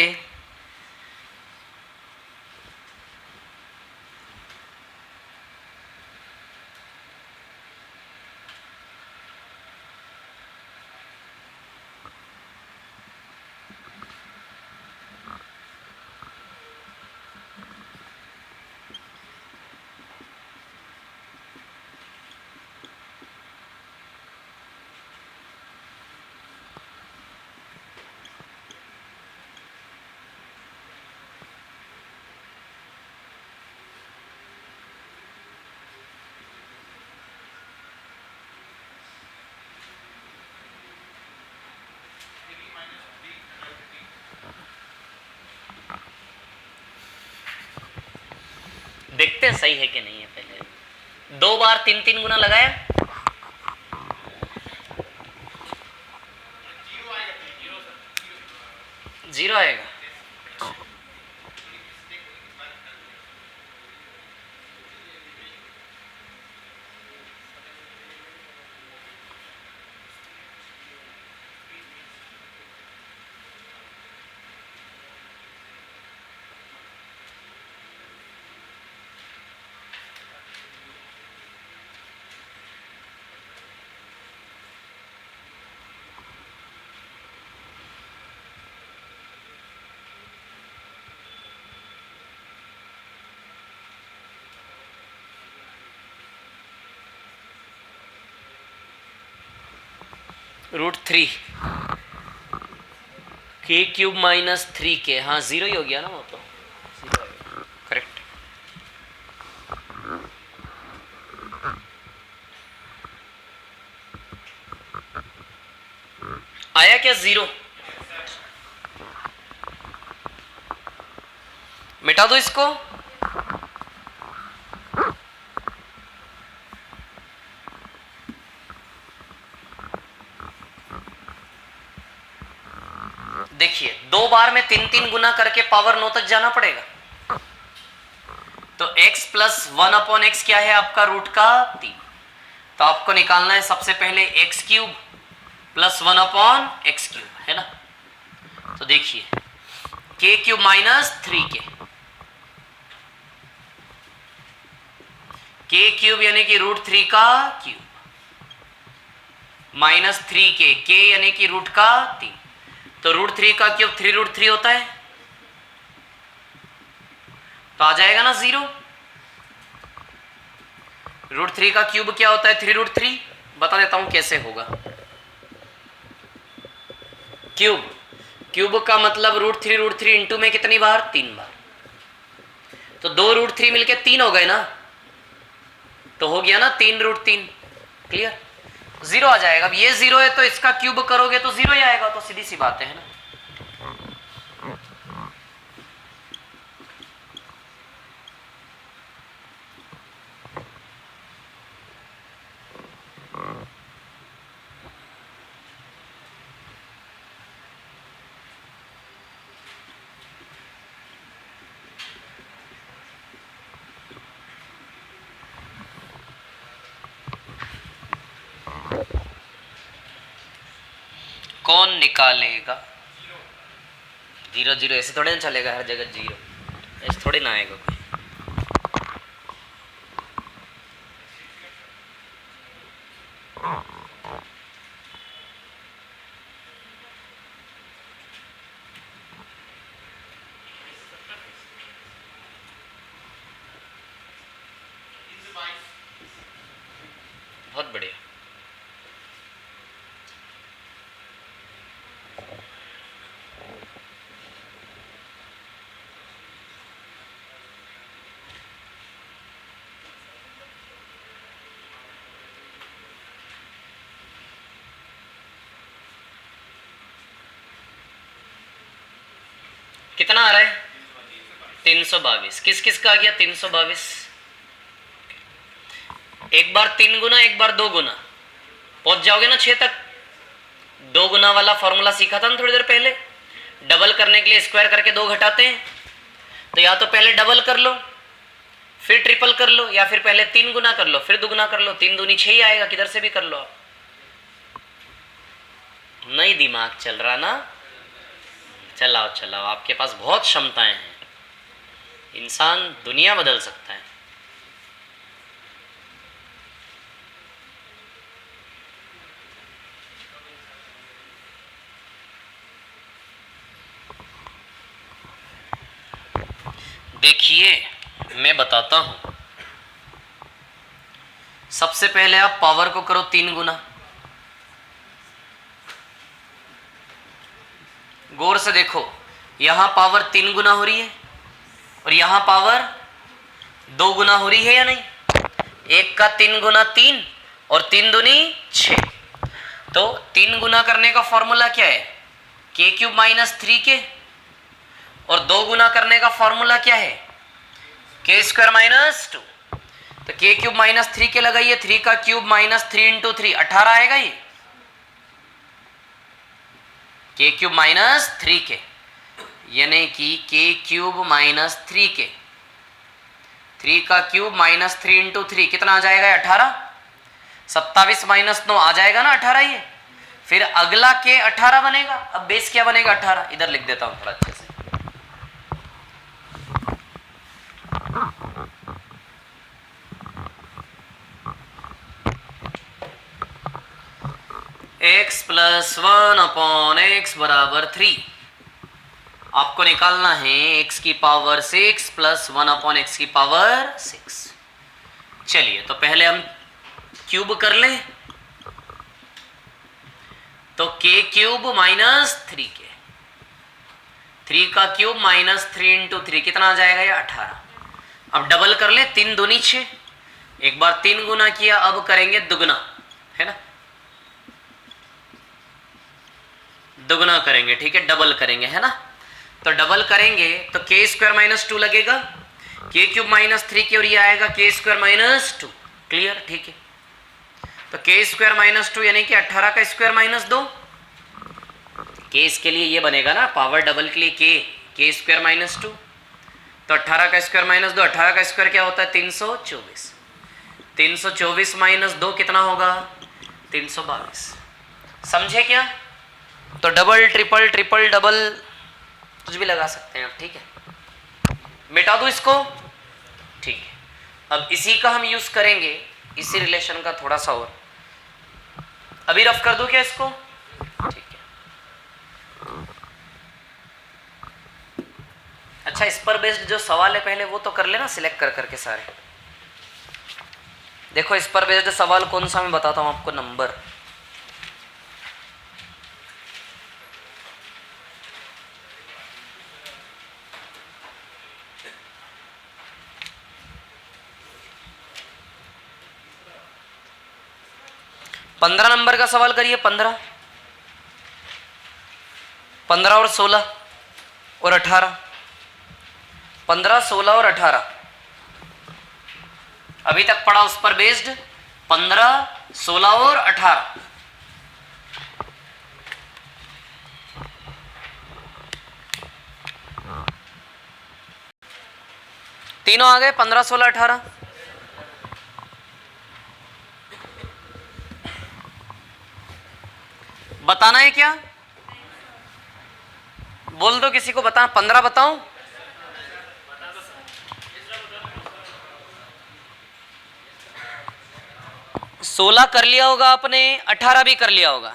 देखते हैं सही है कि नहीं है। पहले 2 बार 3 गुना लगाया, जीरो आएगा। √3 k क्यूब माइनस 3k, हाँ 0 ही हो गया ना, वो तो 0 आएगा। करेक्ट। आया क्या? 0। मिटा दो इसको। देखिए 2 बार में 3 गुना करके पावर 9 तक जाना पड़ेगा। तो x प्लस 1/x क्या है आपका? √3। तो आपको निकालना है सबसे पहले x cube plus 1/x cube, है ना? तो देखिए के क्यूब माइनस 3k, के क्यूब यानी कि √3 का क्यूब माइनस 3k, के यानी कि रूट का 3, तो √3 का क्यूब 3√3 होता है, तो आ जाएगा ना 0। √3 का क्यूब क्या होता है 3√3, बता देता हूं कैसे होगा। क्यूब का मतलब √3 इंटू में कितनी बार 3 बार, तो 2√3 मिलके 3 हो गए ना, तो हो गया ना 3√3, क्लियर, 0 आ जाएगा। अब ये 0 है तो इसका क्यूब करोगे तो 0 ही आएगा, तो सीधी सी बात है ना। कौन निकालेगा 0 0, ऐसे थोड़े ना चलेगा हर जगह 0, ऐसे थोड़े ना आएगा कोई। बहुत बढ़िया। कितना आ रहा है 322, किस किस का आ गया 322, एक बार 3 गुना एक बार 2 गुना, पहुंच जाओगे ना 6 तक। 2 गुना वाला फॉर्मूला सीखा था ना थोड़ी देर पहले, डबल करने के लिए स्क्वायर करके 2 घटाते हैं, तो या तो पहले डबल कर लो फिर ट्रिपल कर लो, या फिर पहले 3 गुना कर लो फिर 2 गुना कर लो, 3 दूनी 6 ही आएगा, किधर से भी कर लो आप। नहीं दिमाग चल रहा ना, चलाओ चलाओ, आपके पास बहुत क्षमताएं हैं, इंसान दुनिया बदल सकता है। देखिए मैं बताता हूं, सबसे पहले आप पावर को करो 3 गुना, गौर से देखो, यहां पावर 3 गुना हो रही है और यहां पावर 2 गुना हो रही है या नहीं। 1 का 3 गुना 3 और 3 दूनी 6, तो 3 गुना करने का फॉर्मूला क्या है के क्यूब माइनस 3k, और 2 गुना करने का फॉर्मूला क्या है के स्क्वायर माइनस 2, तो के क्यूब माइनस 3k लगाइए, 3 का क्यूब माइनस 3 इंटू 3 18 आएगा ये, के क्यूब माइनस 3k यानी कि के क्यूब माइनस 3k, 3 का क्यूब माइनस 3 इंटू 3 कितना आ जाएगा 18, 27 माइनस 9 आ जाएगा ना 18 ये, फिर अगला के 18 बनेगा। अब बेस क्या बनेगा 18, इधर लिख देता हूं थोड़ा अच्छे से, x प्लस 1 अपॉन x बराबर 3, आपको निकालना है x की पावर 6 प्लस 1 अपॉन x की पावर 6। चलिए तो पहले हम क्यूब कर लें, तो k क्यूब माइनस 3k, 3 का क्यूब माइनस 3 इंटू 3 कितना आ जाएगा ये 18। अब डबल कर ले, 3 दूनी 6, एक बार 3 गुना किया, अब करेंगे दुगना, है ना, दुगना करेंगे, ठीक है, डबल करेंगे, है ना, तो डबल करेंगे तो के स्क्वायर माइनस 2 लगेगा, के क्यूब माइनस 3k और ये आएगा के स्क्वायर माइनस 2, क्लियर, ठीक है, तो के स्क्वायर माइनस 2 यानी कि 18 का स्क्वायर माइनस 2, के इसके लिए ये बनेगा ना, पावर डबल के लिए के स्क्वायर माइनस 2, तो 18 का स्क्वायर माइनस 2, 18 का स्क्वायर क्या होता है 324, 324 माइनस 2 कितना होगा 322, समझे क्या। तो डबल ट्रिपल ट्रिपल डबल कुछ भी लगा सकते हैं आप, ठीक है। मिटा दो इसको, ठीक है। अब इसी का हम यूज करेंगे, इसी रिलेशन का थोड़ा सा और। अभी रफ कर दो क्या इसको, ठीक है। अच्छा, इस पर बेस्ड जो सवाल है पहले वो तो कर लेना सिलेक्ट कर करके सारे। देखो इस पर बेस्ड सवाल कौन सा मैं बताता हूं आपको। नंबर 15 नंबर का सवाल करिए। 15 और 16 और 18, 15, 16 और 18 अभी तक पढ़ा उस पर बेस्ड 15, 16 और 18। तीनों आ गए 15, 16, 18। बताना है क्या? बोल दो किसी को बता। 15 बताऊं? सोलह कर लिया होगा आपने, 18 भी कर लिया होगा।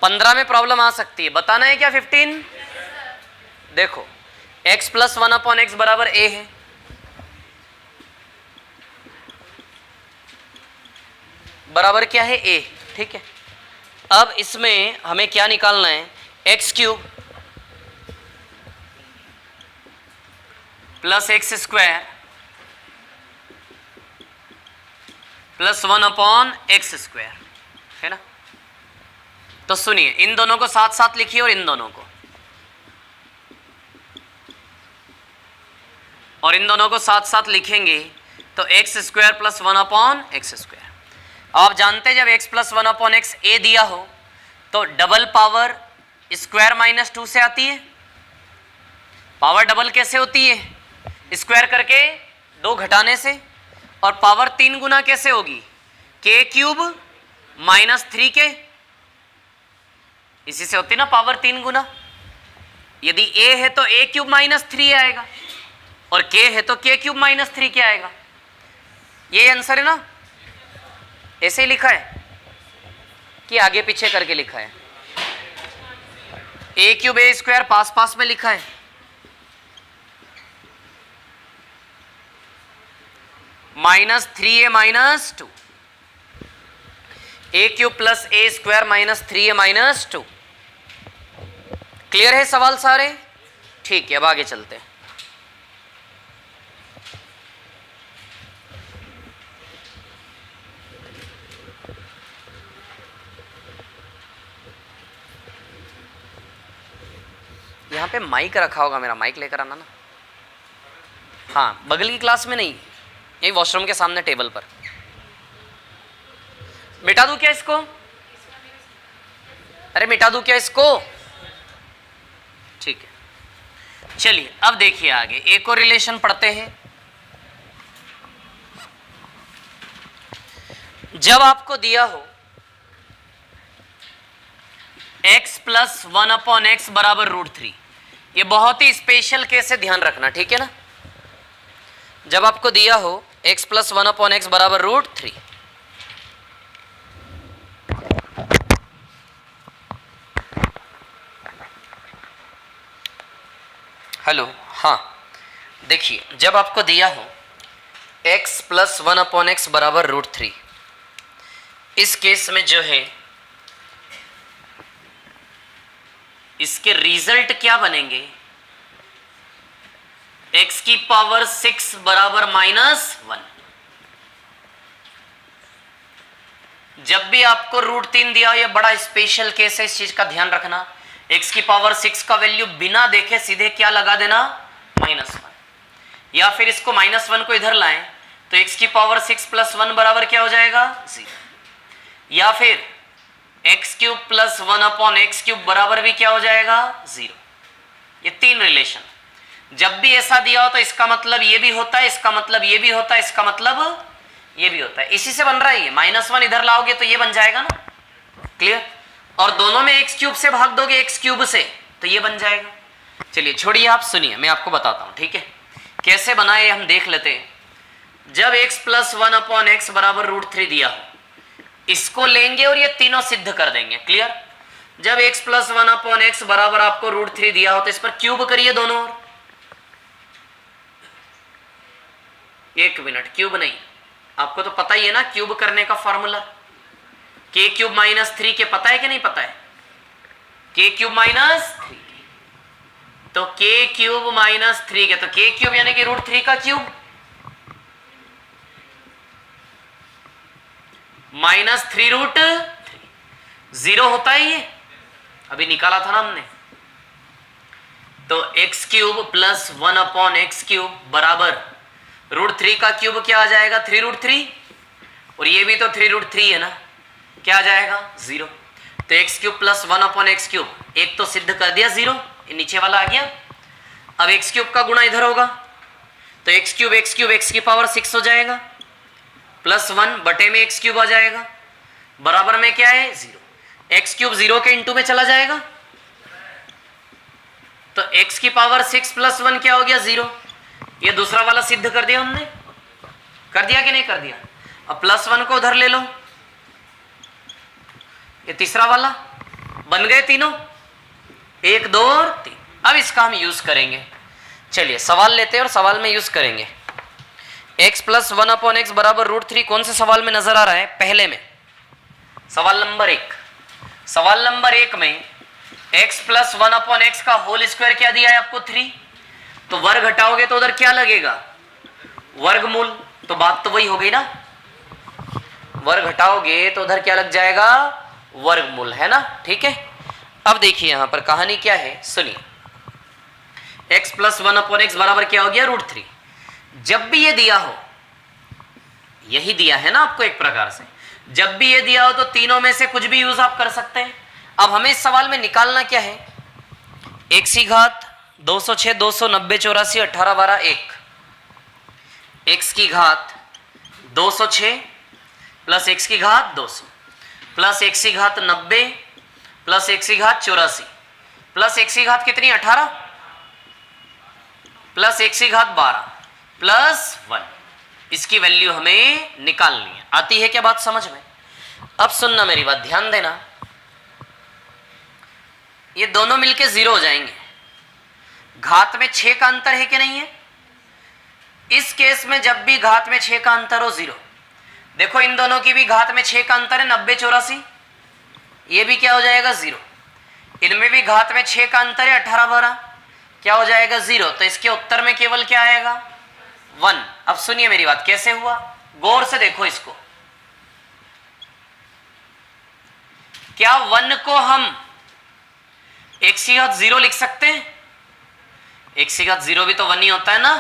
15 में प्रॉब्लम आ सकती है। बताना है क्या 15? देखो x प्लस 1 अपॉन एक्स बराबर a है। बराबर क्या है? a, ठीक है। अब इसमें हमें क्या निकालना है? X cube plus x square plus 1 upon x square, है ना। तो सुनिए, इन दोनों को साथ साथ लिखिए और इन दोनों को साथ साथ लिखेंगे तो x square plus 1 upon x square. आप जानते हैं जब x प्लस 1 अपॉन एक्स ए दिया हो तो डबल पावर स्क्वायर माइनस 2 से आती है। पावर डबल कैसे होती है? स्क्वायर करके 2 घटाने से। और पावर 3 गुना कैसे होगी? k क्यूब माइनस 3k, इसी से होती ना पावर 3 गुना। यदि a है तो a क्यूब माइनस 3 आएगा और k है तो k क्यूब माइनस 3k आएगा। ये आंसर है ना। ऐसे ही लिखा है कि आगे पीछे करके लिखा है? a क्यूब a स्क्वायर पास पास में लिखा है। Minus 3a minus 2, a cube plus a square minus 3a minus 2। Clear है सवाल सारे? ठीक है, अब आगे चलते हैं। यहाँ पे माइक रखा होगा, मेरा माइक लेकर आना ना। हाँ, बगल की क्लास में नहीं, यही वॉशरूम के सामने टेबल पर। मिटा दूं क्या इसको? अरे मिटा दूं क्या इसको? ठीक है, चलिए अब देखिए आगे एक और रिलेशन पढ़ते हैं। जब आपको दिया हो x प्लस 1 अपॉन एक्स बराबर √3, ये बहुत ही स्पेशल केस है, ध्यान रखना, ठीक है ना। जब आपको दिया हो x प्लस 1 अपॉन एक्स बराबर √3, हेलो, हाँ देखिए, जब आपको दिया हो x प्लस 1 अपॉन एक्स बराबर √3, इस केस में जो है इसके रिजल्ट क्या बनेंगे? x की पावर 6 बराबर -1। जब भी आपको √3 दिया हो, यह बड़ा स्पेशल केस है, इस चीज का ध्यान रखना। x की पावर 6 का वैल्यू बिना देखे सीधे क्या लगा देना? -1। या फिर इसको -1 को इधर लाएं तो x की पावर 6 प्लस 1 बराबर क्या हो जाएगा? 0। या फिर x cube plus 1 upon x cube बराबर भी क्या हो जाएगा? 0। ये 3 रिलेशन जब भी ऐसा दिया हो तो इसका मतलब ये भी होता है, इसका मतलब ये भी होता है, इसका मतलब ये भी होता है। इसी से बन रहा है ये। -1 इधर लाओगे तो ये बन जाएगा ना। क्लियर? और दोनों में एक्स क्यूब से भाग दोगे एक्स क्यूब से तो ये बन जाएगा। चलिए छोड़िए, आप सुनिए, मैं आपको बताता हूं, ठीक है, कैसे बनाए हम देख लेते हैं। जब x प्लस 1/x बराबर √3 दिया हो, इसको लेंगे और ये तीनों सिद्ध कर देंगे। क्लियर? जब x प्लस 1/x बराबर आपको √3 दिया हो तो इस पर क्यूब करिए दोनों ओर। एक मिनट, क्यूब नहीं, आपको तो पता ही है ना क्यूब करने का फॉर्मूला, k³ - 3 के पता है कि नहीं पता है? k³ - 3, तो k³ - 3 के, तो k³ यानी कि √3 का क्यूब -3√3 0 होता है, ये अभी निकाला था ना हमने। तो x³ प्लस 1/x³ बराबर √3 का क्यूब क्या आ जाएगा? 3√3, और ये भी तो 3√3 है ना, क्या आ जाएगा? 0। तो x³ प्लस 1/x³, एक तो सिद्ध कर दिया 0, ये नीचे वाला आ गया। अब x³ का गुणा इधर होगा, तो x³ x की पावर 6 हो जाएगा, प्लस 1 बटे में x³ आ जाएगा, बराबर में क्या है? 0। x³ 0 के इंटू में चला जाएगा, तो x की पावर 6 प्लस 1 क्या हो गया? 0। ये दूसरा वाला सिद्ध कर दिया हमने, कर दिया कि नहीं कर दिया? अब प्लस 1 को उधर ले लो, ये तीसरा वाला, बन गए तीनों, 1 2 और 3। अब इसका हम यूज करेंगे, चलिए सवाल लेते हैं और सवाल में यूज करेंगे। x प्लस 1/x बराबर √3 कौन से सवाल में नजर आ रहा है? पहले में, सवाल नंबर 1। सवाल नंबर 1 में x प्लस 1/x का होल स्क्वायर क्या दिया है आपको? 3। तो वर्ग घटाओगे तो उधर क्या लगेगा? वर्गमूल। तो बात तो वही हो गई ना, वर्ग घटाओगे तो उधर क्या लग जाएगा? वर्गमूल, है ना? ठीक है, अब देखिए यहां पर कहानी क्या है, सुनिए। x प्लस 1/x बराबर क्या हो गया? √3। जब भी ये दिया हो, यही दिया है ना आपको एक प्रकार से, जब भी ये दिया हो तो तीनों में से कुछ भी यूज आप कर सकते हैं। अब हमें इस सवाल में निकालना क्या है? x की घात 206 290 84 18 12 1, x की घात 206 प्लस x की घात 200 प्लस x की घात 90 प्लस x की घात 84 प्लस x की घात कितनी? 18 प्लस x की घात 12 प्लस 1। इसकी वैल्यू हमें निकालनी है। आती है क्या बात समझ में? अब सुनना मेरी बात, ध्यान देना, ये दोनों मिलके 0 हो जाएंगे। घात में 6 का अंतर है कि नहीं है? इस केस में जब भी घात में 6 का अंतर हो 0। देखो इन दोनों की भी घात में 6 का अंतर है, 90 84, ये भी क्या हो जाएगा? 0। इनमें भी घात में 6 का अंतर है, 18 12, क्या हो जाएगा? 0। तो इसके उत्तर में केवल क्या आएगा? 1। अब सुनिए मेरी बात, कैसे हुआ, गौर से देखो इसको। क्या 1 को हम x की घात 0 लिख सकते हैं? x की घात 0 भी तो 1 ही होता है ना,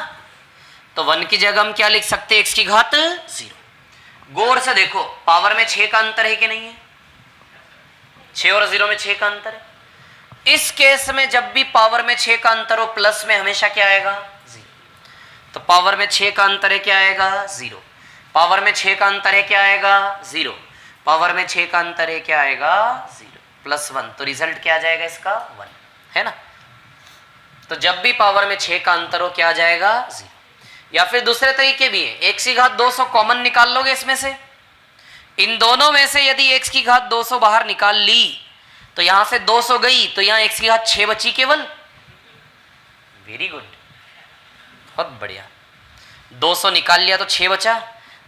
तो 1 की जगह हम क्या लिख सकते हैं? x की घात 0। गौर से देखो, पावर में 6 का अंतर है कि नहीं है? 6 और 0 में 6 का अंतर है। इस केस में जब भी पावर में 6 का अंतर हो, प्लस में हमेशा क्या आएगा? 0। तो पावर में 6 का अंतर है, क्या आएगा? 0। पावर में 6 का अंतर है, क्या आएगा? 0। पावर में 6 का अंतर है, क्या आएगा? 0 प्लस 1। तो रिजल्ट क्या आ जाएगा इसका? 1, है ना? तो जब भी पावर में 6 का अंतर हो, क्या आ जाएगा? 0। या फिर दूसरे तरीके भी है, x की घात 200 कॉमन निकाल लोगे इसमें से, इन दोनों में से यदि x की घात 200 बाहर निकाल ली तो यहां से 200 गई, तो यहां x की घात 6 बची केवल। वेरी गुड, बहुत बढ़िया। 200 निकाल लिया तो 6 बचा,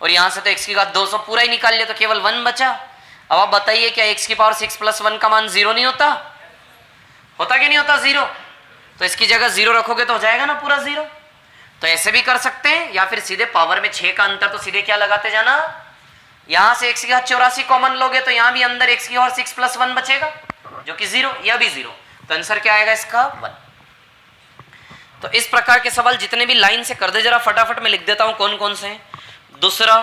और यहां से तो x की घात 200 पूरा ही निकाल लिया तो केवल 1 बचा। अब आप बताइए, क्या x की पावर 6 प्लस 1 का मान 0 नहीं होता? होता कि नहीं होता? 0। तो इसकी जगह 0 रखोगे तो हो जाएगा ना पूरा 0। तो ऐसे भी कर सकते हैं, या फिर सीधे पावर में 6 का अंतर, तो सीधे क्या लगाते जाना, यहां से x की घात 84 कॉमन लोगे तो यहां भी अंदर x की और 6 प्लस 1 बचेगा जो कि 0, यह भी 0। तो आंसर क्या आएगा इसका? 1। तो इस प्रकार के सवाल जितने भी लाइन से कर दे, जरा फटाफट में लिख देता हूं कौन कौन से हैं। दूसरा,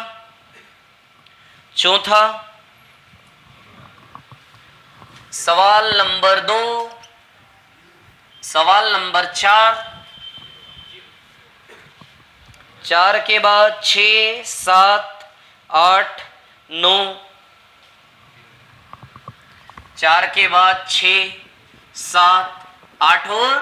चौथा, सवाल नंबर 2, सवाल नंबर 4 के बाद 6 7 8 9, 4 के बाद 6 7 8 और 9।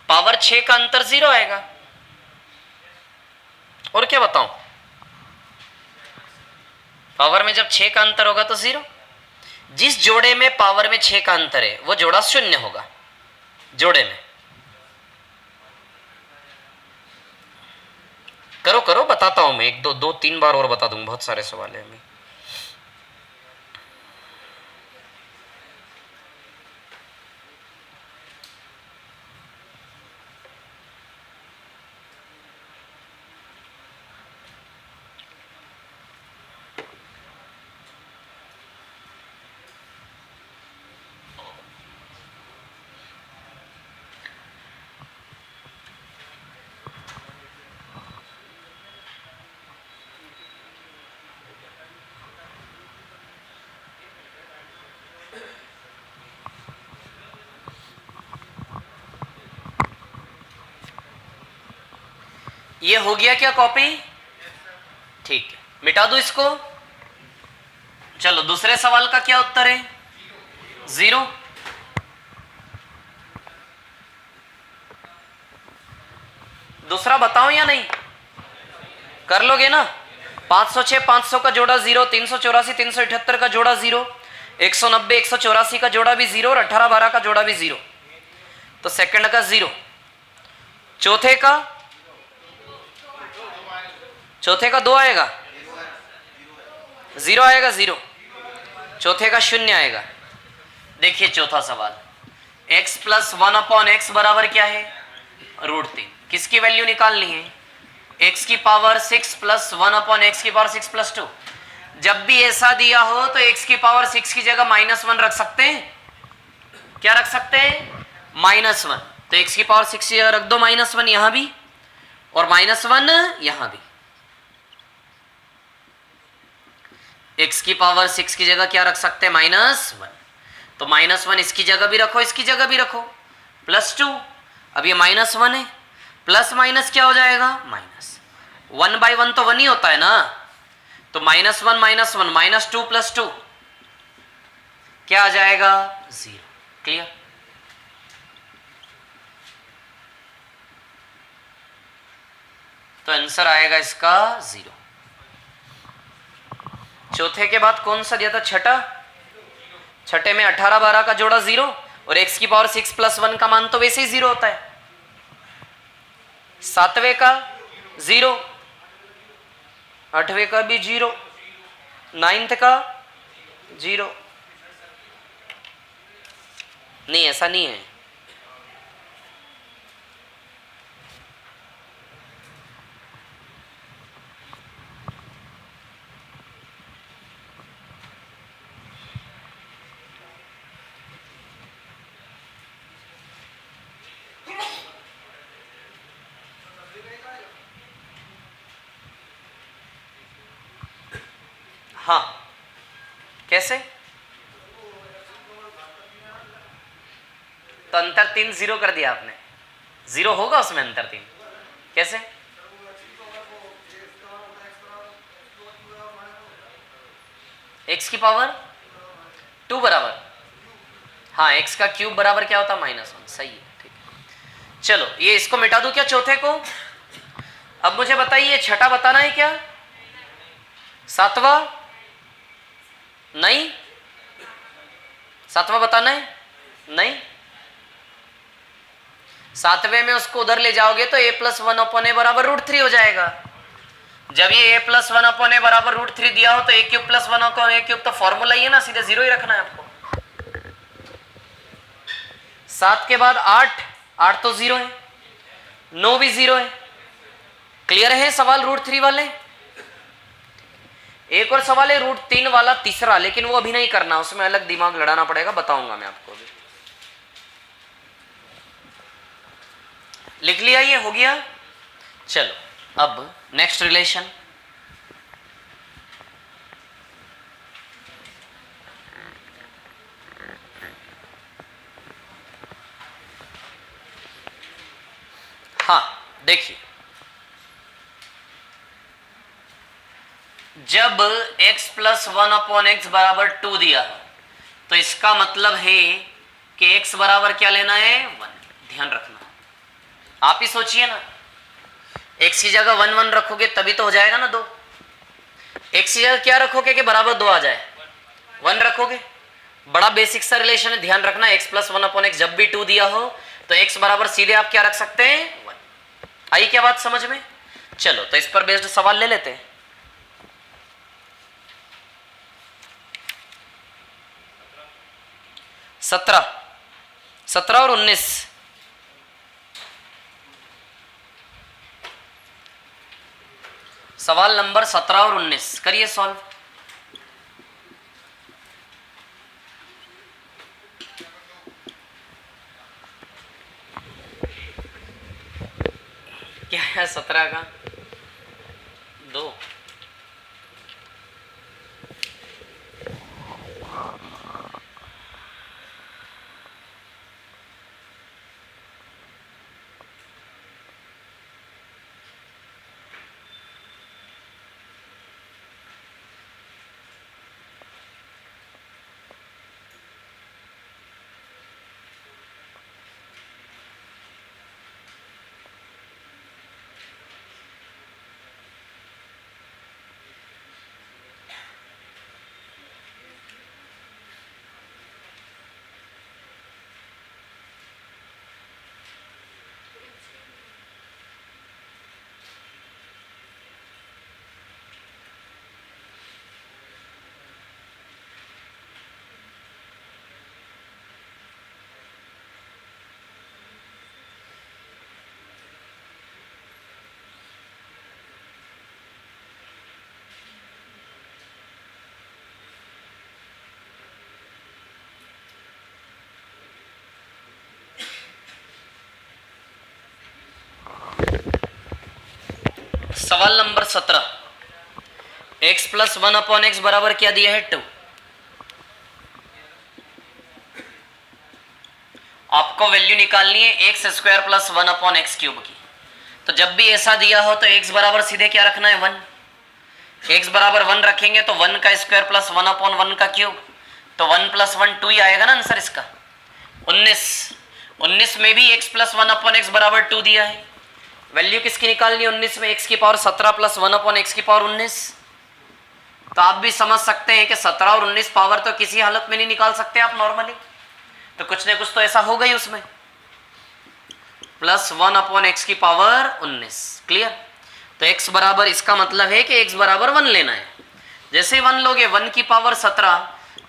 पावर 6 का अंतर 0 आएगा। और क्या बताऊं, पावर में जब 6 का अंतर होगा तो 0। जिस जोड़े में पावर में 6 का अंतर है वो जोड़ा शून्य होगा। जोड़े में करो करो, बताता हूं मैं, 1 2 3 बार और बता दूंगा, बहुत सारे सवाल है हमें। ये हो गया क्या कॉपी? ठीक है, मिटा दो इसको। चलो दूसरे सवाल का क्या उत्तर है? 0। दूसरा बताओ या नहीं? कर लोगे ना? 506 500 का जोड़ा 0, 384 378 का जोड़ा 0, 190 184 का जोड़ा भी 0 और 18 12 का जोड़ा भी 0। तो सेकंड का 0। चौथे का 2 आएगा, 0 आएगा, 0। चौथे का 0 आएगा। देखिए चौथा सवाल, x प्लस 1/x बराबर क्या है? √3। किसकी वैल्यू निकालनी है? x की पावर 6 प्लस 1/x की पावर 6 प्लस 2। जब भी ऐसा दिया हो तो x की पावर 6 की जगह -1 रख सकते हैं। क्या रख सकते हैं? -1। तो x की पावर 6 की जगह रख दो -1 यहां भी और -1 यहां भी। x की पावर 6 की जगह क्या रख सकते हैं? -1। तो -1 इसकी जगह भी रखो, इसकी जगह भी रखो, +2। अब ये -1 है, प्लस माइनस क्या हो जाएगा? माइनस। 1/1 तो 1 ही होता है ना, तो -1 -1 -2 + 2 क्या आ जाएगा? 0। क्लियर? तो आंसर आएगा इसका 0। चौथे के बाद कौन सा दिया था? छठा। छठे में 18 12 का जोड़ा 0 और x की पावर 6 + 1 का मान तो वैसे ही 0 होता है। सातवें का 0, आठवें का भी 0, 9th का 0। नहीं, ऐसा नहीं है। हाँ, कैसे? तो अंतर 3 0 कर दिया आपने। 0 होगा उसमें अंतर 3। कैसे? x की पावर 2 बराबर, हाँ, x का क्यूब बराबर क्या होता? -1। सही है, ठीक है। चलो ये इसको मिटा दूं क्या चौथे को? अब मुझे बताइए छठा बताना है क्या? सातवां? नहीं, सातवां बताना है? नहीं। सातवें में उसको उधर ले जाओगे तो a + 1/a बराबर √3 हो जाएगा। जब ये a + 1/a बराबर √3 दिया हो तो a³ + 1/a³ तो फॉर्मूला ही है ना, सीधे 0 ही रखना है आपको। 7 के बाद 8 तो 0 है, 9 भी 0 है। क्लियर है सवाल √3 वाले? एक और सवाल है √3 वाला तीसरा, लेकिन वो अभी नहीं करना, उसमें अलग दिमाग लड़ाना पड़ेगा, बताऊंगा मैं आपको अभी। लिख लिया, ये हो गया। चलो अब नेक्स्ट रिलेशन, हाँ देखिए, जब x प्लस 1/x बराबर 2 दिया तो इसका मतलब है कि x बराबर क्या लेना है, 1। ध्यान रखना, आप ही सोचिए ना, x की जगह 1 1 रखोगे तभी तो हो जाएगा ना 2। x की जगह क्या रखोगे कि बराबर 2 आ जाए, 1 रखोगे। बड़ा बेसिक सा रिलेशन है, ध्यान रखना। x प्लस 1/x जब भी 2 दिया हो तो x बराबर सीधे आप क्या रख सकते हैं, 1। आई क्या बात समझ में? चलो तो इस पर बेस्ड सवाल ले लेते हैं। सत्रह और 19, सवाल नंबर 17 और 19 करिए सॉल्व। क्या है 17 का 2, सवाल नंबर 17, x प्लस 1/x बराबर क्या दिया है, 2। आपको वैल्यू निकालनी है x square plus 1/x cube की। तो जब भी ऐसा दिया हो तो x बराबर सीधे क्या रखना है, 1। x बराबर 1 रखेंगे तो 1 का स्क्वायर प्लस 1/1 का क्यूब, तो 1 + 1 2 ही आएगा ना आंसर इसका। 19 में भी x प्लस 1/x बराबर 2 दिया है। वैल्यू किसकी निकालनी है 19 में, x की पावर 17 प्लस 1/x की पावर 19। तो आप भी समझ सकते हैं कि 17 और 19 पावर तो किसी हालत में नहीं निकाल सकते आप नॉर्मली, तो कुछ न कुछ तो ऐसा हो गई उसमें, प्लस 1/x की पावर 19। क्लियर? तो x बराबर, इसका मतलब है कि x बराबर 1 लेना है। जैसे 1 लोगे, 1 की पावर 17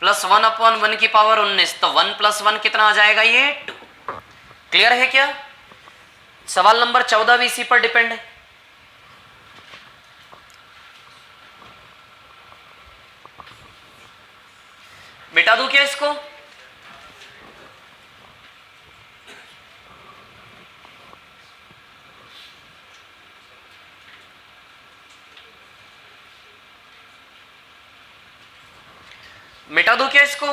प्लस 1/1 की पावर 19, तो 1 + 1 कितना आ जाएगा, ये 2। क्लियर है क्या? सवाल नंबर 14 भी इसी पर डिपेंड है। मिटा दूं क्या इसको? मिटा दूं क्या इसको?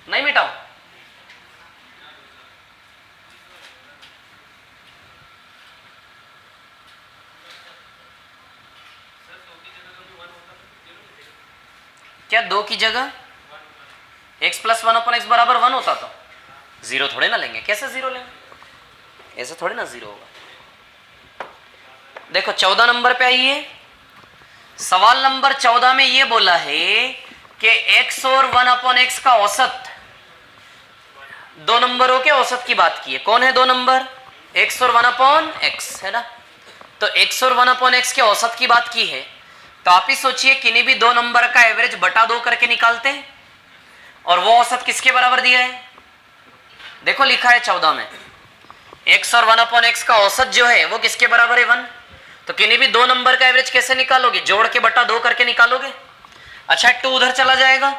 नहीं मिटाओ? क्या 2 की जगह x प्लस 1/x बराबर 1 होता तो 0 थोड़े ना लेंगे। कैसे 0 लेंगे? ऐसे थोड़े ना 0 होगा। देखो 14 नंबर पे आइए। सवाल नंबर 14 में ये बोला है कि x और 1/x का औसत, 2 नंबरों के औसत की बात की है। कौन है 2 नंबर? x और 1/x है ना। तो x और 1/x के औसत की बात की है, तो आप ही सोचिए किन्हीं भी 2 नंबर का एवरेज बटा 2 करके निकालते हैं, और वो औसत किसके बराबर दिया है? देखो लिखा है 14 में, x और 1/x का औसत जो है वो किसके बराबर है? 1। तो किन्हीं भी 2 नंबर का एवरेज कैसे निकालोगे? जोड़ के बटा 2 करके निकालोगे। अच्छा 2 उधर चला जाएगा,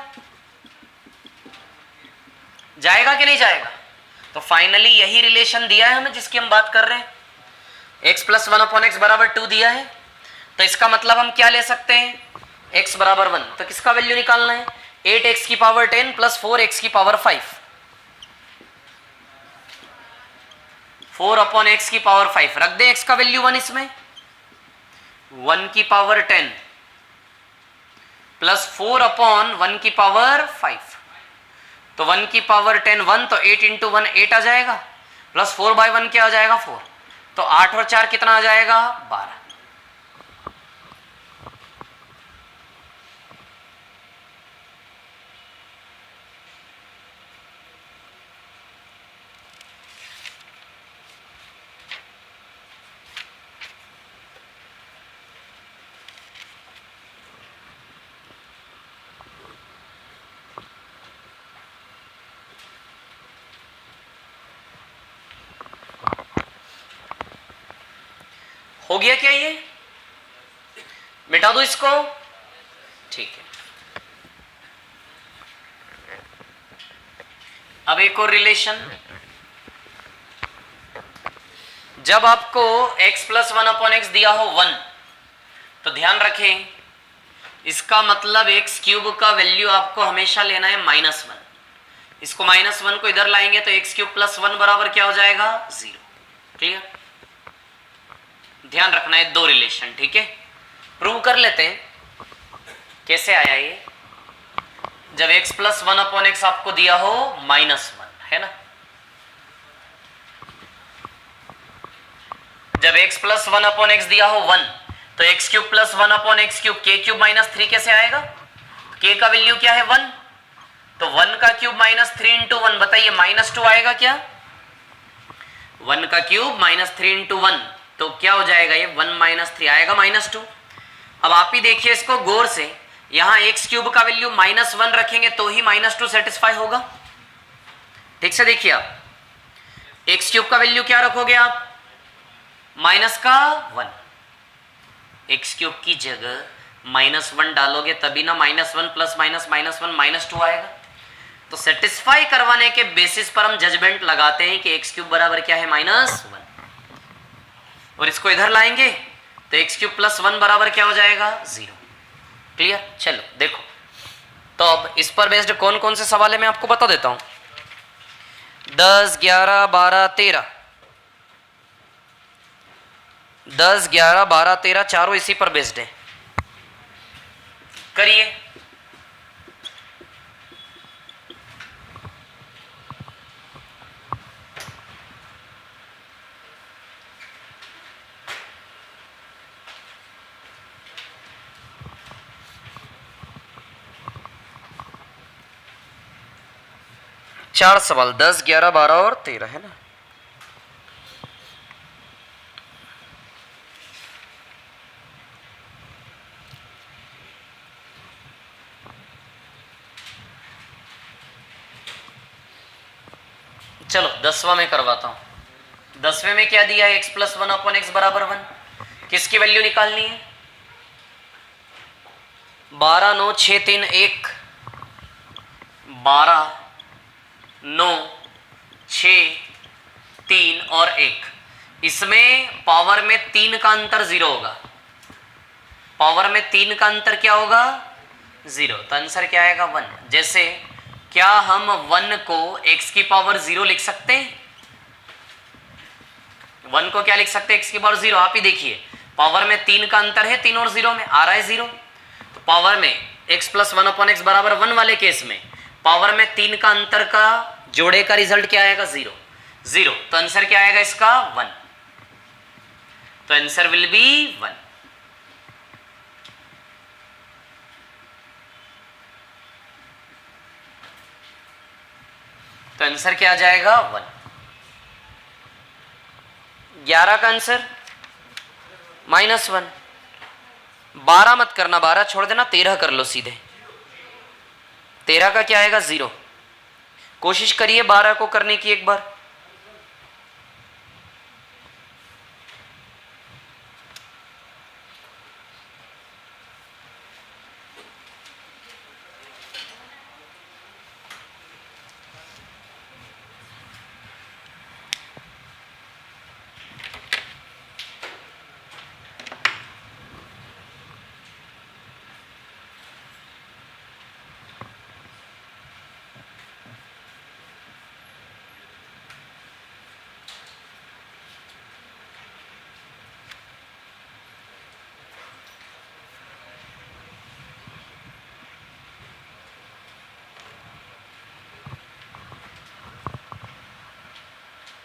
जाएगा कि नहीं जाएगा? तो फाइनली यही रिलेशन दिया है हमें जिसकी हम बात कर रहे हैं, x प्लस 1/x बराबर 2 दिया है। तो इसका मतलब हम क्या ले सकते हैं, x बराबर 1। तो किसका वैल्यू निकालना है, 8x की पावर 10 प्लस 4x की पावर 5, 4/x की पावर 5 रख दें, x का वैल्यू 1 इसमें, 1 की पावर 10 प्लस 4/1 की पावर 5। तो 1 की पावर 10 1, तो 8 इंटू 1 8 आ जाएगा, प्लस 4/1 क्या आ जाएगा 4। तो 8 और 4 कितना आ जाएगा 12। हो गया क्या ये, मिटा दो इसको, ठीक है। अब एक और रिलेशन, जब आपको x प्लस 1/x दिया हो 1, तो ध्यान रखें इसका मतलब x क्यूब का वैल्यू आपको हमेशा लेना है -1। इसको -1 को इधर लाएंगे तो x क्यूब प्लस 1 बराबर क्या हो जाएगा 0। क्लियर, ध्यान रखना है दो रिलेशन, ठीक है। प्रूव कर लेते हैं कैसे आया ये। जब x प्लस 1/x आपको दिया हो -1, है ना, जब x प्लस 1/x दिया हो 1, तो x cube plus 1/x cube k cube -3 कैसे आएगा, k का वैल्यू क्या है 1, तो 1 का क्यूब -3 इंटू 1, बताइए -2 आएगा क्या, 1 का क्यूब -3 इंटू 1, तो क्या हो जाएगा ये 1 - 3 आएगा -2। अब आप ही देखिए इसको गौर से, यहां x क्यूब का वैल्यू -1 रखेंगे तो ही -2 सेटिस्फाई होगा। ठीक से देखिए आप, x क्यूब का वैल्यू क्या रखोगे आप, -1, x क्यूब की जगह -1 डालोगे तभी ना -1 प्लस -1 -2 आएगा। तो सेटिस्फाई करवाने के बेसिस पर हम जजमेंट लगाते हैं कि x क्यूब बराबर क्या है -1, और इसको इधर लाएंगे तो x क्यूब प्लस 1 बराबर क्या हो जाएगा 0। क्लियर, चलो देखो, तो अब इस पर बेस्ड कौन कौन से सवाल है मैं आपको बता देता हूं। 10, 11, 12, 13, 10, 11, 12, 13 चारों इसी पर बेस्ड है। करिए, चार सवाल, 10, 11, 12 और 13, है ना। चलो 10वां में करवाता हूं। 10वें में क्या दिया है, x प्लस 1/x बराबर 1, किसकी वैल्यू निकालनी है, 12, 9, 6, 3, 1, 12, 9, 6, 3 और 1। इसमें पावर में 3 का अंतर 0 होगा, पावर में 3 का अंतर क्या होगा 0, तो आंसर क्या आएगा 1। जैसे क्या हम 1 को x की पावर 0 लिख सकते हैं, 1 को क्या लिख सकते हैं x की पावर 0, आप ही देखिए पावर में 3 का अंतर है, 3 और 0 में आ रहा है 0, तो पावर में x प्लस 1/x बराबर 1 वाले केस में पावर में 3 का अंतर का जोड़े का रिजल्ट क्या आएगा 0, 0, तो आंसर क्या आएगा इसका 1, तो आंसर विल बी 1। तो आंसर क्या आ जाएगा 1। 11 का आंसर -1, 12 मत करना, 12 छोड़ देना, 13 कर लो सीधे, 13 का क्या आएगा 0। कोशिश करिए 12 को करने की एक बार,